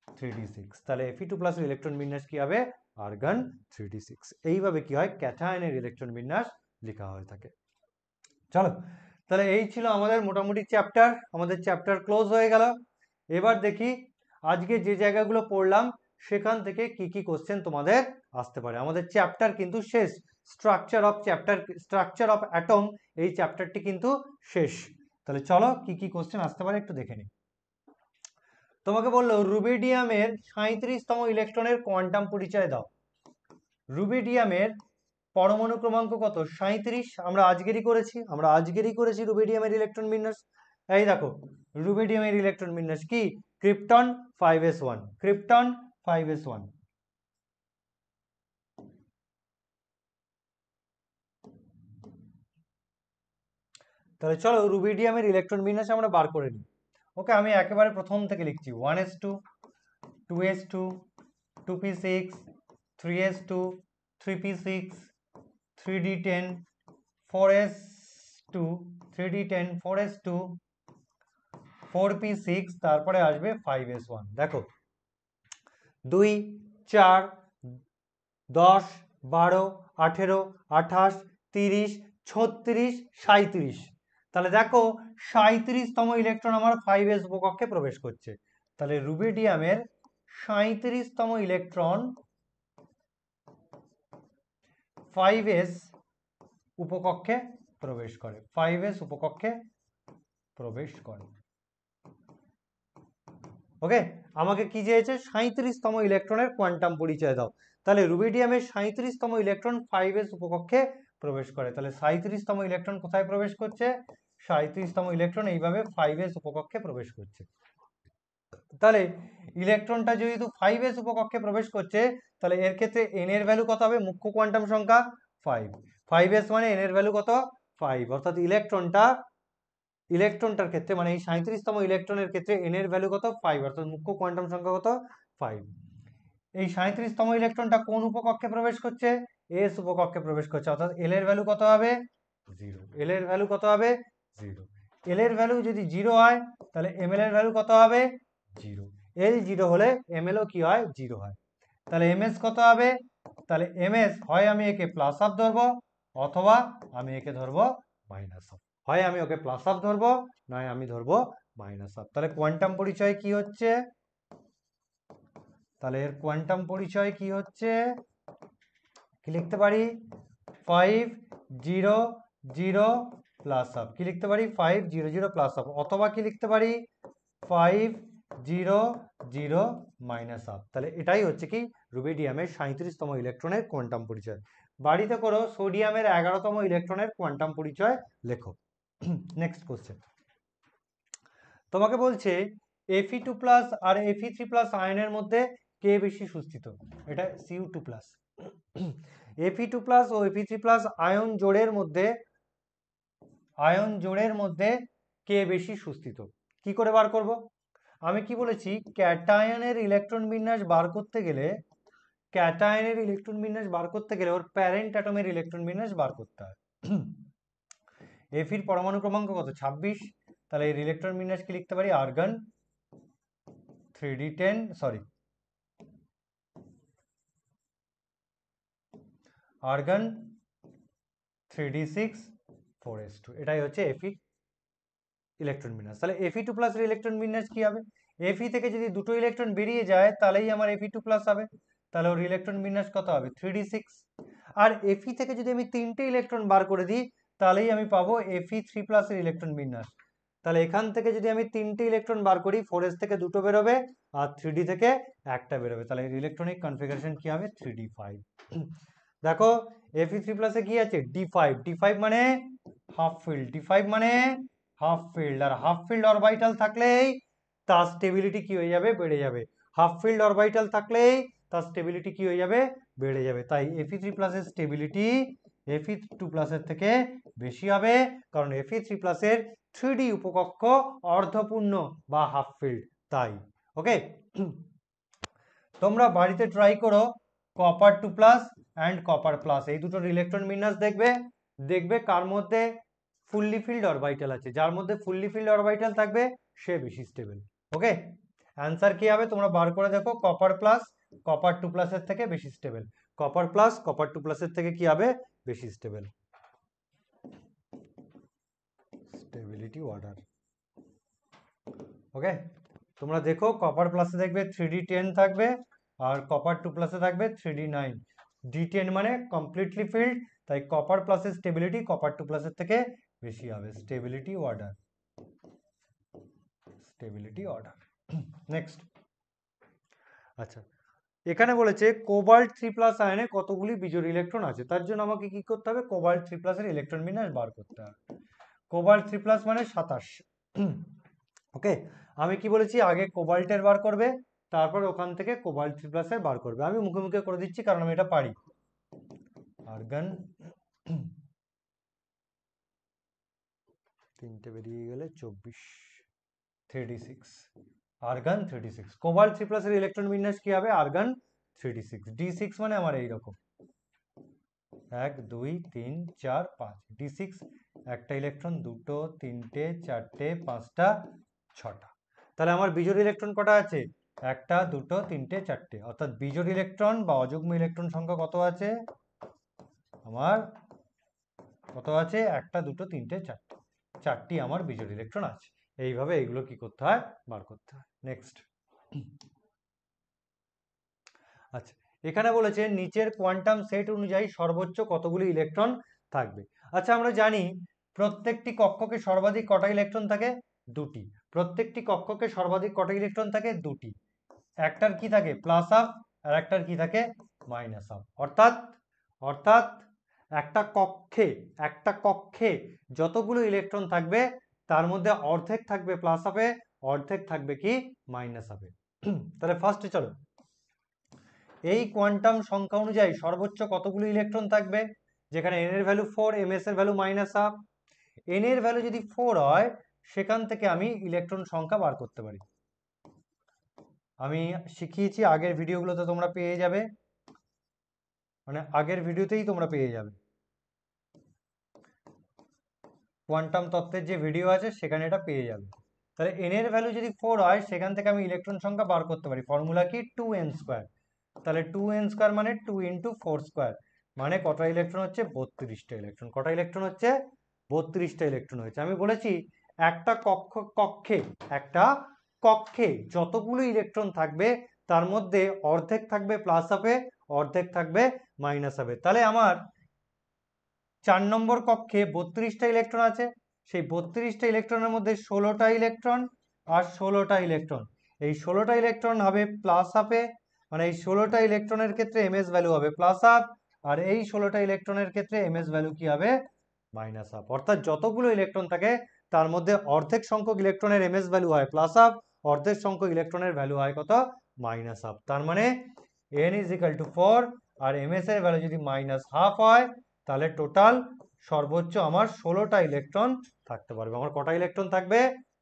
3d6। তাহলে Fe2+ এর ইলেকট্রন বিন্যাস কি হবে, আর্গন 3d6। এইভাবে কি হয়, ক্যাটায়নের ইলেকট্রন বিন্যাস লেখা হয়ে থাকে। চলো তাহলে এই ছিল আমাদের মোটামুটি চ্যাপ্টার, আমাদের চ্যাপ্টার ক্লোজ হয়ে গেল। এবার দেখি আজকে যে জায়গাগুলো পড়লাম সেখান থেকে কি কি কোশ্চেন তোমাদের আসতে পারে। আমাদের চ্যাপ্টার কিন্তু শেষ, স্ট্রাকচার অফ অ্যাটম, এই চ্যাপ্টারটি কিন্তু শেষ। তাহলে চলো কি কি কোশ্চেন আসতে পারে একটু দেখে নিই। তোমাকে বললো রুবিডিয়ামের 37তম ইলেকট্রনের কোয়ান্টাম পরিচয় দাও। রুবিডিয়ামের পরমাণু ক্রমাঙ্ক কত, 37। আমরা আজকেরই করেছি রুবিডিয়ামের ইলেকট্রন বিন্যাস। এই দেখো রুবিডিয়ামের ইলেকট্রন বিন্যাস কি, ক্রিপ্টন 5s1, ক্রিপ্টন 5s1। তাহলে চলো রুবিডিয়ামের ইলেকট্রন বিন্যাস আমরা বার করে নিই। ওকে, আমি একেবারে প্রথম থেকে লিখছি, 1s2, 2s2, 2p6, 3s2, 3p6, 3d10, 4s2, 3d10, 4s2, 4p6, তারপরে আসবে 5s1। দেখো 2, 4, 10, 12, 18, 28, 30, 36, 37, তাহলে দেখো 37তম ইলেকট্রন আমার 5s উপকক্ষে প্রবেশ করছে। তাহলে রুবিডিয়ামের 37তম ইলেকট্রন 5s উপকক্ষে প্রবেশ করে, 5s উপকক্ষে প্রবেশ করে। ওকে, আমাকে কি চেয়েছে? 37তম ইলেকট্রনের কোয়ান্টাম পরিচয় দাও। তাহলে রুবিডিয়ামের 37তম ইলেকট্রন 5s উপকক্ষে প্রবেশ করে। তাহলে 37তম ইলেকট্রন কোথায় প্রবেশ করছে? 37তম ইলেকট্রন এইভাবে 5s উপকক্ষে প্রবেশ করছে। তাহলে ইলেকট্রনটা যেহেতু 5s উপকক্ষে প্রবেশ করছে, তাহলে এর ক্ষেত্রে n এর ভ্যালু কত হবে? মুখ্য কোয়ান্টাম সংখ্যা 5, 5s মানে n এর ভ্যালু কত? 5, অর্থাৎ ইলেকট্রনটার ক্ষেত্রে মানে এই 37তম ইলেকট্রনের ক্ষেত্রে n এর ভ্যালু কত? 5, অর্থাৎ মুখ্য কোয়ান্টাম সংখ্যা কত? 5। এই 37তম ইলেকট্রনটা কোন উপকক্ষে প্রবেশ করছে? s উপকক্ষে প্রবেশ করছে, অর্থাৎ l এর ভ্যালু কত হবে? 0। l এর ভ্যালু কত হবে? 0। l এর ভ্যালু যদি 0 হয় তাহলে ml এর ভ্যালু কত হবে? 0। l 0 হলে ml ও কি হয়? 0 হয়। তাহলে ms কত হবে? তাহলে ms হয় আমি একে প্লাস হাফ ধরবো অথবা আমি একে ধরবো মাইনাস হাফ। হয় আমি ওকে প্লাস হাফ ধরবো, নয় আমি ধরবো মাইনাস হাফ। তাহলে কোয়ান্টাম পরিচয় কি হচ্ছে? তাহলে এর কোয়ান্টাম পরিচয় কি হচ্ছে? কি লিখতে পারি? 5 0 0 প্লাস হাফ। কি লিখতে পারি? 5 0 0 প্লাস হাফ, অথবা কি লিখতে পারি? 5 0 0 মাইনাস হাফ। তাহলে এটাই হচ্ছে কি রুবিডিয়ামের 37তম ইলেকট্রনের কোয়ান্টাম পরিচয়। বাড়িতে করো সোডিয়ামের 11তম ইলেকট্রনের কোয়ান্টাম পরিচয় লেখো। নেক্সট কোশ্চেন, তোমাকে বলছে Fe2+ আর Fe3+ আয়নের মধ্যে কে বেশি সুস্থিত? এটা Cu2+। Fe2+ ও Fe3+ আয়ন জোড়ের মধ্যে কে বেশি সুস্থিত? কি করে বার করব? আমি কি বলেছি? ক্যাটায়নের ইলেকট্রন বিন্যাস বার করতে গেলে ওর প্যারেন্ট অ্যাটমের ইলেকট্রন বিন্যাস বার করতে হয়। Feর পরমাণু ক্রমাঙ্ক কত? 26। তাহলে এর ইলেকট্রন বিন্যাস কি লিখতে পারি? Argon 3d10 argon 3d6 4s2। এটাই হচ্ছে Fe ইলেকট্রন বিন্যাস। তাহলে Fe2+ এর ইলেকট্রন বিন্যাস কি হবে? Fe থেকে যদি দুটো ইলেকট্রন বেরিয়ে যায় তাহলেই আমার Fe2+ হবে। তাহলে ওর ইলেকট্রন বিন্যাস কত হবে? 3d6। আর Fe থেকে যদি আমি তিনটে ইলেকট্রন বার করে দিই তাহলেই আমি পাবো Fe3+ এর ইলেকট্রন বিন্যাস। তাহলে এখান থেকে যদি আমি তিনটে ইলেকট্রন বার করি, 4s থেকে দুটো বেরোবে আর 3d থেকে একটা বেরোবে। তাহলে এর ইলেকট্রনিক কনফিগারেশন কি হবে? 3d5। দেখো Fe3+ এ কি আছে? d5। d5 মানে হাফ ফিল্ড, d5 মানে হাফ ফিল্ড। আর হাফ ফিল্ড অরবিটাল থাকলেই তার স্টেবিলিটি কি হয়ে যাবে? বেড়ে যাবে। হাফ ফিল্ড অরবিটাল থাকলেই তার স্টেবিলিটি কি হয়ে যাবে? বেড়ে যাবে। তাই Fe3+ এর স্টেবিলিটি Fe2+ এর থেকে বেশি হবে, কারণ Fe3+ এর 3d উপকক্ষ অর্ধপূর্ণ বা হাফ ফিল্ড। তাই ওকে, তোমরা বাড়িতে ট্রাই করো Copper2+ অ্যান্ড Copper+ এই দুটোর ইলেকট্রন বিন্যাস দেখবে কার মধ্যে ফুললি ফিল্ড অরবিটাল আছে। যার মধ্যে ফুললি ফিল্ড অরবিটাল থাকবে সে বেশি স্টেবল। ওকে, অ্যান্সার কি হবে তোমরা বার করে দেখো। Copper2+ এর থেকে বেশি স্টেবল। Copper2+ এর থেকে কি হবে? বেশি স্টেবল। Stability order. ওকে, তোমরা দেখো Copper+ এ দেখবে 3d10 থাকবে আর Copper2+ এ থাকবে 3d9। d10 মানে কমপ্লিটলি ফিল্ড, তাই Copper+ এর স্টেবিলিটি Copper2+ এর থেকে বেশি হবে। Stability order. নেক্সট, আচ্ছা, এখানে বলেছে Cobalt3+ আয়নে কতগুলি বিজোড় ইলেকট্রন আছে। তার জন্য আমাকে কি করতে হবে? Cobalt3+ এর ইলেকট্রন বিন্যাস বার করতে হবে। Cobalt3+ মানে 27। ওকে, আমি কি বলেছি? আগে কোবাল্টের বার করবে, তারপর ওখান থেকে Cobalt3+ এর বার করবে। আমি মুখে মুখে করে দিচ্ছি কারণ আমি এটা পারি। আর্গন তিনটে বেরিয়ে গেলে 24, 3d6 আর্গন 3d6। Cobalt3+ এর ইলেকট্রন বিন্যাস কি হবে? Argon 3d6। d6 মানে আমার এইরকম 1 2 3 4 5 d6, একটা ইলেকট্রন, দুটো, তিনটে, চারটে, পাঁচটা, ছটা। তাহলে আমার বিজোড় ইলেকট্রন কটা আছে? একটা, দুটো, তিনটে, চারটে। অর্থাৎ বিজোড় ইলেকট্রন বা অযুগ্ম ইলেকট্রন সংখ্যা কত আছে আমার? কত আছে? একটা, দুটো, তিনটে, চারটে। 4টি আমার বিজোড় ইলেকট্রন আছে। এইভাবে এইগুলো কি করতে হয়, বার করতে হয়। নেক্সট, আচ্ছা এখানে বলেছে নিচের কোয়ান্টাম সেট অনুযায়ী সর্বোচ্চ কতগুলি ইলেকট্রন থাকবে। আচ্ছা আমরা জানি প্রত্যেকটি কক্ষকে সর্বাধিক কটা ইলেকট্রন থাকে, 2টি। প্রত্যেকটি কক্ষকে সর্বাধিক কটা ইলেকট্রন থাকে, 2টি। একটার কি থাকে প্লাস হাফ আর একটার কি থাকে মাইনাস হাফ। অর্থাৎ অর্থাৎ একটা কক্ষে যতগুলো ইলেকট্রন থাকবে তার মধ্যে অর্ধেক থাকবে প্লাস হাফে, অর্ধেক থাকবে কি মাইনাস হাফে। তাহলে ফার্স্টে চলো, এই কোয়ান্টাম সংখ্যা অনুযায়ী সর্বোচ্চ কতগুলো ইলেকট্রন থাকবে, যেখানে n এর ভ্যালু 4, ms এর ভ্যালু মাইনাস হাফ। n এর ভ্যালু যদি 4 হয় সেখান থেকে আমি ইলেকট্রন সংখ্যা বার করতে পারি। আমি শিখিয়েছি, আগের ভিডিওগুলোতে তোমরা পেয়ে যাবে, মানে আগের ভিডিওতেই তোমরা পেয়ে যাবে, কোয়ান্টাম তত্ত্বের যে ভিডিও আছে সেখানে এটা পেয়ে যাবে। তাহলে n এর ভ্যালু যদি 4 হয় সেখান থেকে আমি ইলেকট্রন সংখ্যা বার করতে পারি। ফর্মুলা কি 2n স্কোয়ার। তাহলে 2n স্কোয়ার মানে 2 ইন্টু 4 স্কোয়ার, মানে কটা ইলেকট্রন হচ্ছে 32টা ইলেকট্রন। কটা ইলেকট্রন হচ্ছে 32টা ইলেকট্রন হয়েছে। আমি বলেছি একটা কক্ষে যতগুলো ইলেকট্রন থাকবে তার মধ্যে অর্ধেক থাকবে প্লাস হাফে, অর্ধেক থাকবে মাইনাস হাফে। তাহলে আমার 4 নম্বর কক্ষে 32টা ইলেকট্রন আছে, সেই 32টা ইলেকট্রনের মধ্যে 16টা ইলেকট্রন আর 16টা ইলেকট্রন, এই 16টা ইলেকট্রন হবে প্লাস হাফে, মানে এই 16টা ইলেকট্রনের ক্ষেত্রে এমএস ভ্যালু হবে প্লাস হাফ, আর এই 16টা ইলেকট্রনের ক্ষেত্রে এমএস ভ্যালু কি হবে মাইনাস হাফ। অর্থাৎ যতগুলো ইলেকট্রন থাকে তার মধ্যে অর্ধেক সংখ্যক ইলেকট্রনের এমএস ভ্যালু হয় প্লাস হাফ, অর্ধেক সংখ্যক ইলেকট্রনের ভ্যালু হয় কত মাইনাস হাফ। তার মানে n ইজ ইকাল টু 4 আর এমএস এর ভ্যালু যদি মাইনাস হাফ হয় তাহলে টোটাল সর্বোচ্চ আমার 16টা ইলেকট্রন থাকতে পারবে। আমার কটা ইলেকট্রন থাকবে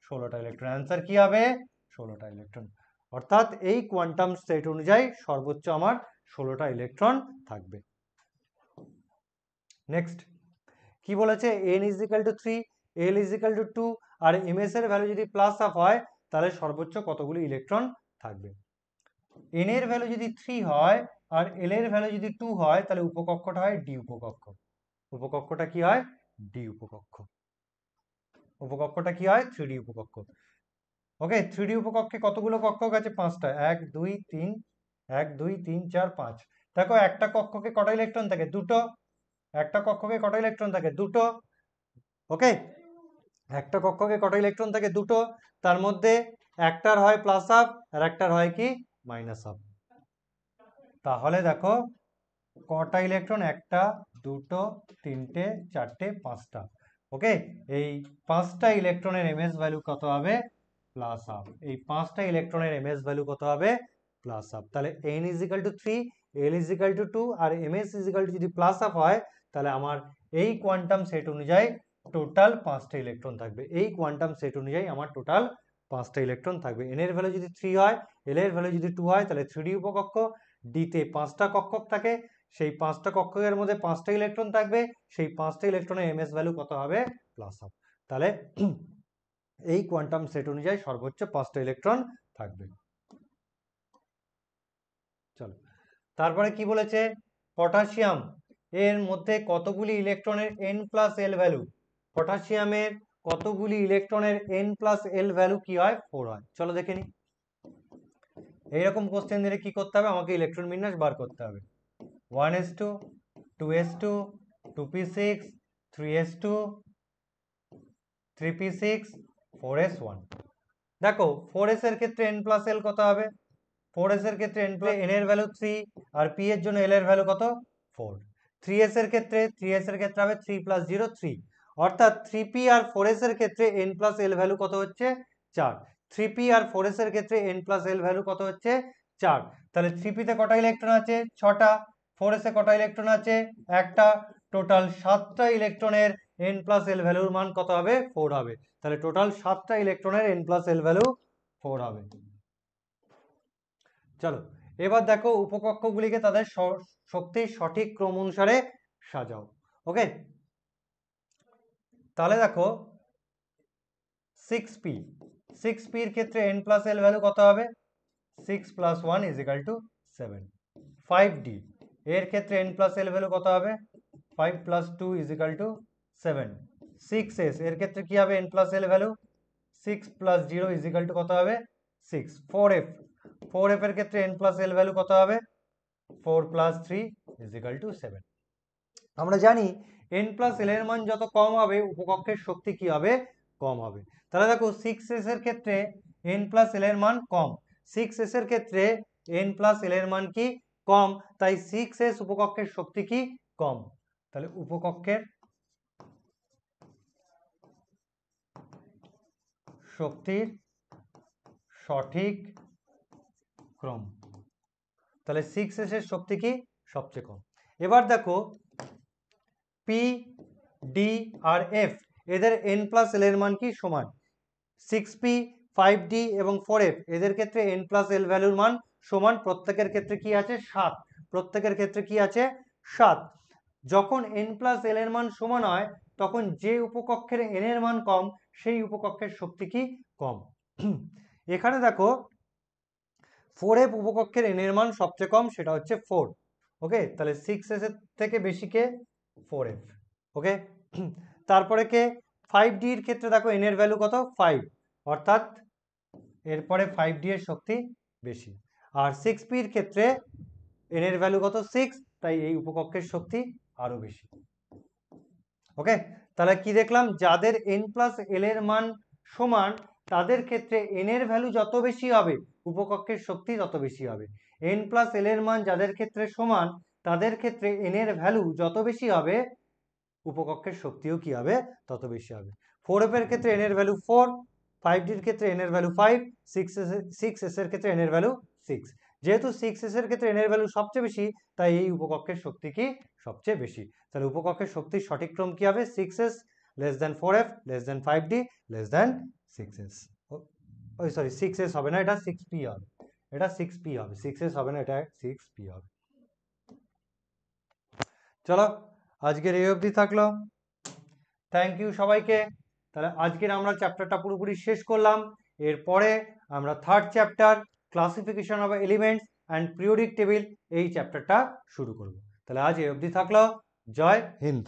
16টা ইলেকট্রন। অ্যান্সার কি হবে 16টা ইলেকট্রন। অর্থাৎ এই কোয়ান্টাম স্টেট অনুযায়ী সর্বোচ্চ আমার 16টা ইলেকট্রন থাকবে। নেক্সট কি বলেছে, n is equal to 3, l is equal to 2 আর ms এর ভ্যালু যদি প্লাস হাফ হয় তাহলে সর্বোচ্চ কতগুলি ইলেকট্রন থাকবে। n এর ভ্যালু যদি 3 হয় আর l এর ভ্যালু যদি 2 হয় তাহলে উপকক্ষটা হয় d উপকক্ষ। উপকক্ষটা কি হয় d উপকক্ষ। উপকক্ষটা কি হয় 3d উপকক্ষ। ওকে, 3d উপকক্ষে কতগুলো কক্ষক আছে 5টা, 1 2 3, 1 2 3 4 5। দেখো একটা কক্ষকে কটা ইলেকট্রন থাকে 2টো, একটা কক্ষকে কটা ইলেকট্রন থাকে 2টো। ওকে, একটা কক্ষকে কটা ইলেকট্রন থাকে 2টো, তার মধ্যে একটার হয় প্লাস হাফ আর একটার হয় কি মাইনাস হাফ। তাহলে দেখো কটা ইলেকট্রন, 1টা 2টো 3টে 4টে 5টা। ওকে, এই 5টা ইলেকট্রনের এমএস ভ্যালু কত হবে প্লাস হাফ। এই 5টা ইলেকট্রনের এমএস ভ্যালু কত হবে প্লাস হাফ। তাহলে n is equal to 3, l is equal to 2 আর ms ইজ ইকাল টু যদি প্লাস হাফ হয় তাহলে আমার এই কোয়ান্টাম সেট অনুযায়ী টোটাল 5টা ইলেকট্রন থাকবে। এই কোয়ান্টাম সেট অনুযায়ী আমার টোটাল 5টা ইলেকট্রন থাকবে। n এর ভ্যালু যদি 3 হয়, l এর ভ্যালু যদি 2 হয় তাহলে 3d উপকক্ষ, d তে 5টা কক্ষক থাকে, সেই 5টা কক্ষকের মধ্যে 5টা ইলেকট্রন থাকবে, সেই 5টা ইলেকট্রনের এমএস ভ্যালু কত হবে প্লাস হাফ। তাহলে এই কোয়ান্টাম সেট অনুযায়ী সর্বোচ্চ 5টা ইলেকট্রন থাকবে। চলো তারপরে কি বলেছে, পটাশিয়াম এর মধ্যে কতগুলি ইলেকট্রনের n প্লাস l ভ্যালু, পটাশিয়ামের কতগুলি ইলেকট্রনের n প্লাস l ভ্যালু কি হয় 4 হয়। চলো দেখে নি, এইরকম কোশ্চেন দিলে কি করতে হবে, আমাকে ইলেকট্রন বিন্যাস বার করতে হবে। 1s2, 2s2, 2p6, 3s2, 3p6, 4s1। দেখো 4s এর ক্ষেত্রে n প্লাস l কত হবে, 4s এর ক্ষেত্রে n এর ভ্যালু 3 আর p এর জন্য l এর ভ্যালু কত 4। 3s এর ক্ষেত্রে হবে 3 প্লাস 0 3, অর্থাৎ 3p আর 4s এর ক্ষেত্রে n প্লাস l ভ্যালু কত হচ্ছে 4। 3p আর 4s এর ক্ষেত্রে n প্লাস l ভ্যালু কত হচ্ছে 4। তাহলে 3p তে কটা ইলেকট্রন আছে 6টা, 4s এ কটা ইলেকট্রন আছে একটা, টোটাল 7টা ইলেকট্রনের n প্লাস l ভ্যালুর মান কত হবে 4 হবে। তাহলে টোটাল 7টা ইলেকট্রনের n প্লাস l ভ্যালু 4 হবে। চলো এবার দেখো উপকক্ষগুলিকে তাদের শক্তির সঠিক ক্রম অনুসারে সাজাও। ওকে, তাহলে দেখো 6p, 6p এর ক্ষেত্রে n প্লাস l ভ্যালু কত হবে 6 plus 1 is equal two 7। 5d এর ক্ষেত্রে n প্লাস l ভ্যালু কত হবে 5 plus 2 is equal two 7। 6s এর ক্ষেত্রে কি হবে n plus L value 6 plus 0 is equal two কত হবে 6 4f 4f এর ক্ষেত্রে n প্লাস এল ভ্যালু কত হবে 4 প্লাস 3 ইজিক্যাল টু 7। আমরা জানি n প্লাস এল এর মান যত কম হবে উপকক্ষের শক্তি কি হবে কম হবে। তাহলে দেখো 6s এর ক্ষেত্রে n প্লাস এল এর মান কম, 6s এর ক্ষেত্রে n প্লাস এল এর মান কি কম, তাই 6s উপকক্ষের শক্তি কি কম। তাহলে উপকক্ষের শক্তির সঠিক ক্রম, তাহলে 6s এর শক্তি কি সবচেয়ে কম। এবার দেখো পি ডি আর এফ এদের n প্লাস এল এর মান কি সমান, 6p 5d এবং 4f এদের ক্ষেত্রে n প্লাস এল ভ্যালুর মান সমান, প্রত্যেকের ক্ষেত্রে কি আছে 7, প্রত্যেকের ক্ষেত্রে কি আছে 7। যখন n প্লাস এল এর মান সমান হয় তখন যে উপকক্ষের n এর মান কম সেই উপকক্ষের শক্তি কি কম। এখানে দেখো 4f উপকক্ষের n এর মান সবচেয়ে কম, সেটা হচ্ছে 4। ওকে, তাহলে 6s এর থেকে বেশি কে 4f। ওকে, তারপরে কে 5d এর ক্ষেত্রে দেখো n এর ভ্যালু কত 5, অর্থাৎ এরপরে 5d এর শক্তি বেশি। আর 6p এর ক্ষেত্রে n এর ভ্যালু কত 6, তাই এই উপকক্ষের শক্তি আরো বেশি। ওকে, তাহলে কি দেখলাম, যাদের n প্লাস এল এর মান সমান তাদের ক্ষেত্রে n এর ভ্যালু যত বেশি হবে উপকক্ষের শক্তি তত বেশি হবে। n প্লাস এল এর মান যাদের ক্ষেত্রে সমান তাদের ক্ষেত্রে n এর ভ্যালু যত বেশি হবে উপকক্ষের শক্তিও কি হবে তত বেশি হবে। 4f এর ক্ষেত্রে n এর ভ্যালু 4, 5d এর ক্ষেত্রে n এর ভ্যালু 5, 6s এর ক্ষেত্রে n এর ভ্যালু 6। যেহেতু 6s এর ক্ষেত্রে n এর ভ্যালু সবচেয়ে বেশি তাই এই উপকক্ষের শক্তি কি সবচেয়ে বেশি। তাহলে উপকক্ষের শক্তির সঠিক ক্রম কি হবে 6s less than 4f less than 5d less than 6s। ওই সরি 6s হবে না, এটা 6p হবে, এটা 6p হবে, 6s হবে না, এটা 6p হবে। চলো আজকের এই অবধি থাকলো, থ্যাংক ইউ সবাইকে। তাহলে আজকের আমরা চ্যাপ্টারটা পুরোপুরি শেষ করলাম। এরপরে আমরা third chapter classification of elements and periodic table এই চ্যাপ্টারটা শুরু করব। তাহলে আজ এই অবধি থাকলো, জয় হিন্দ।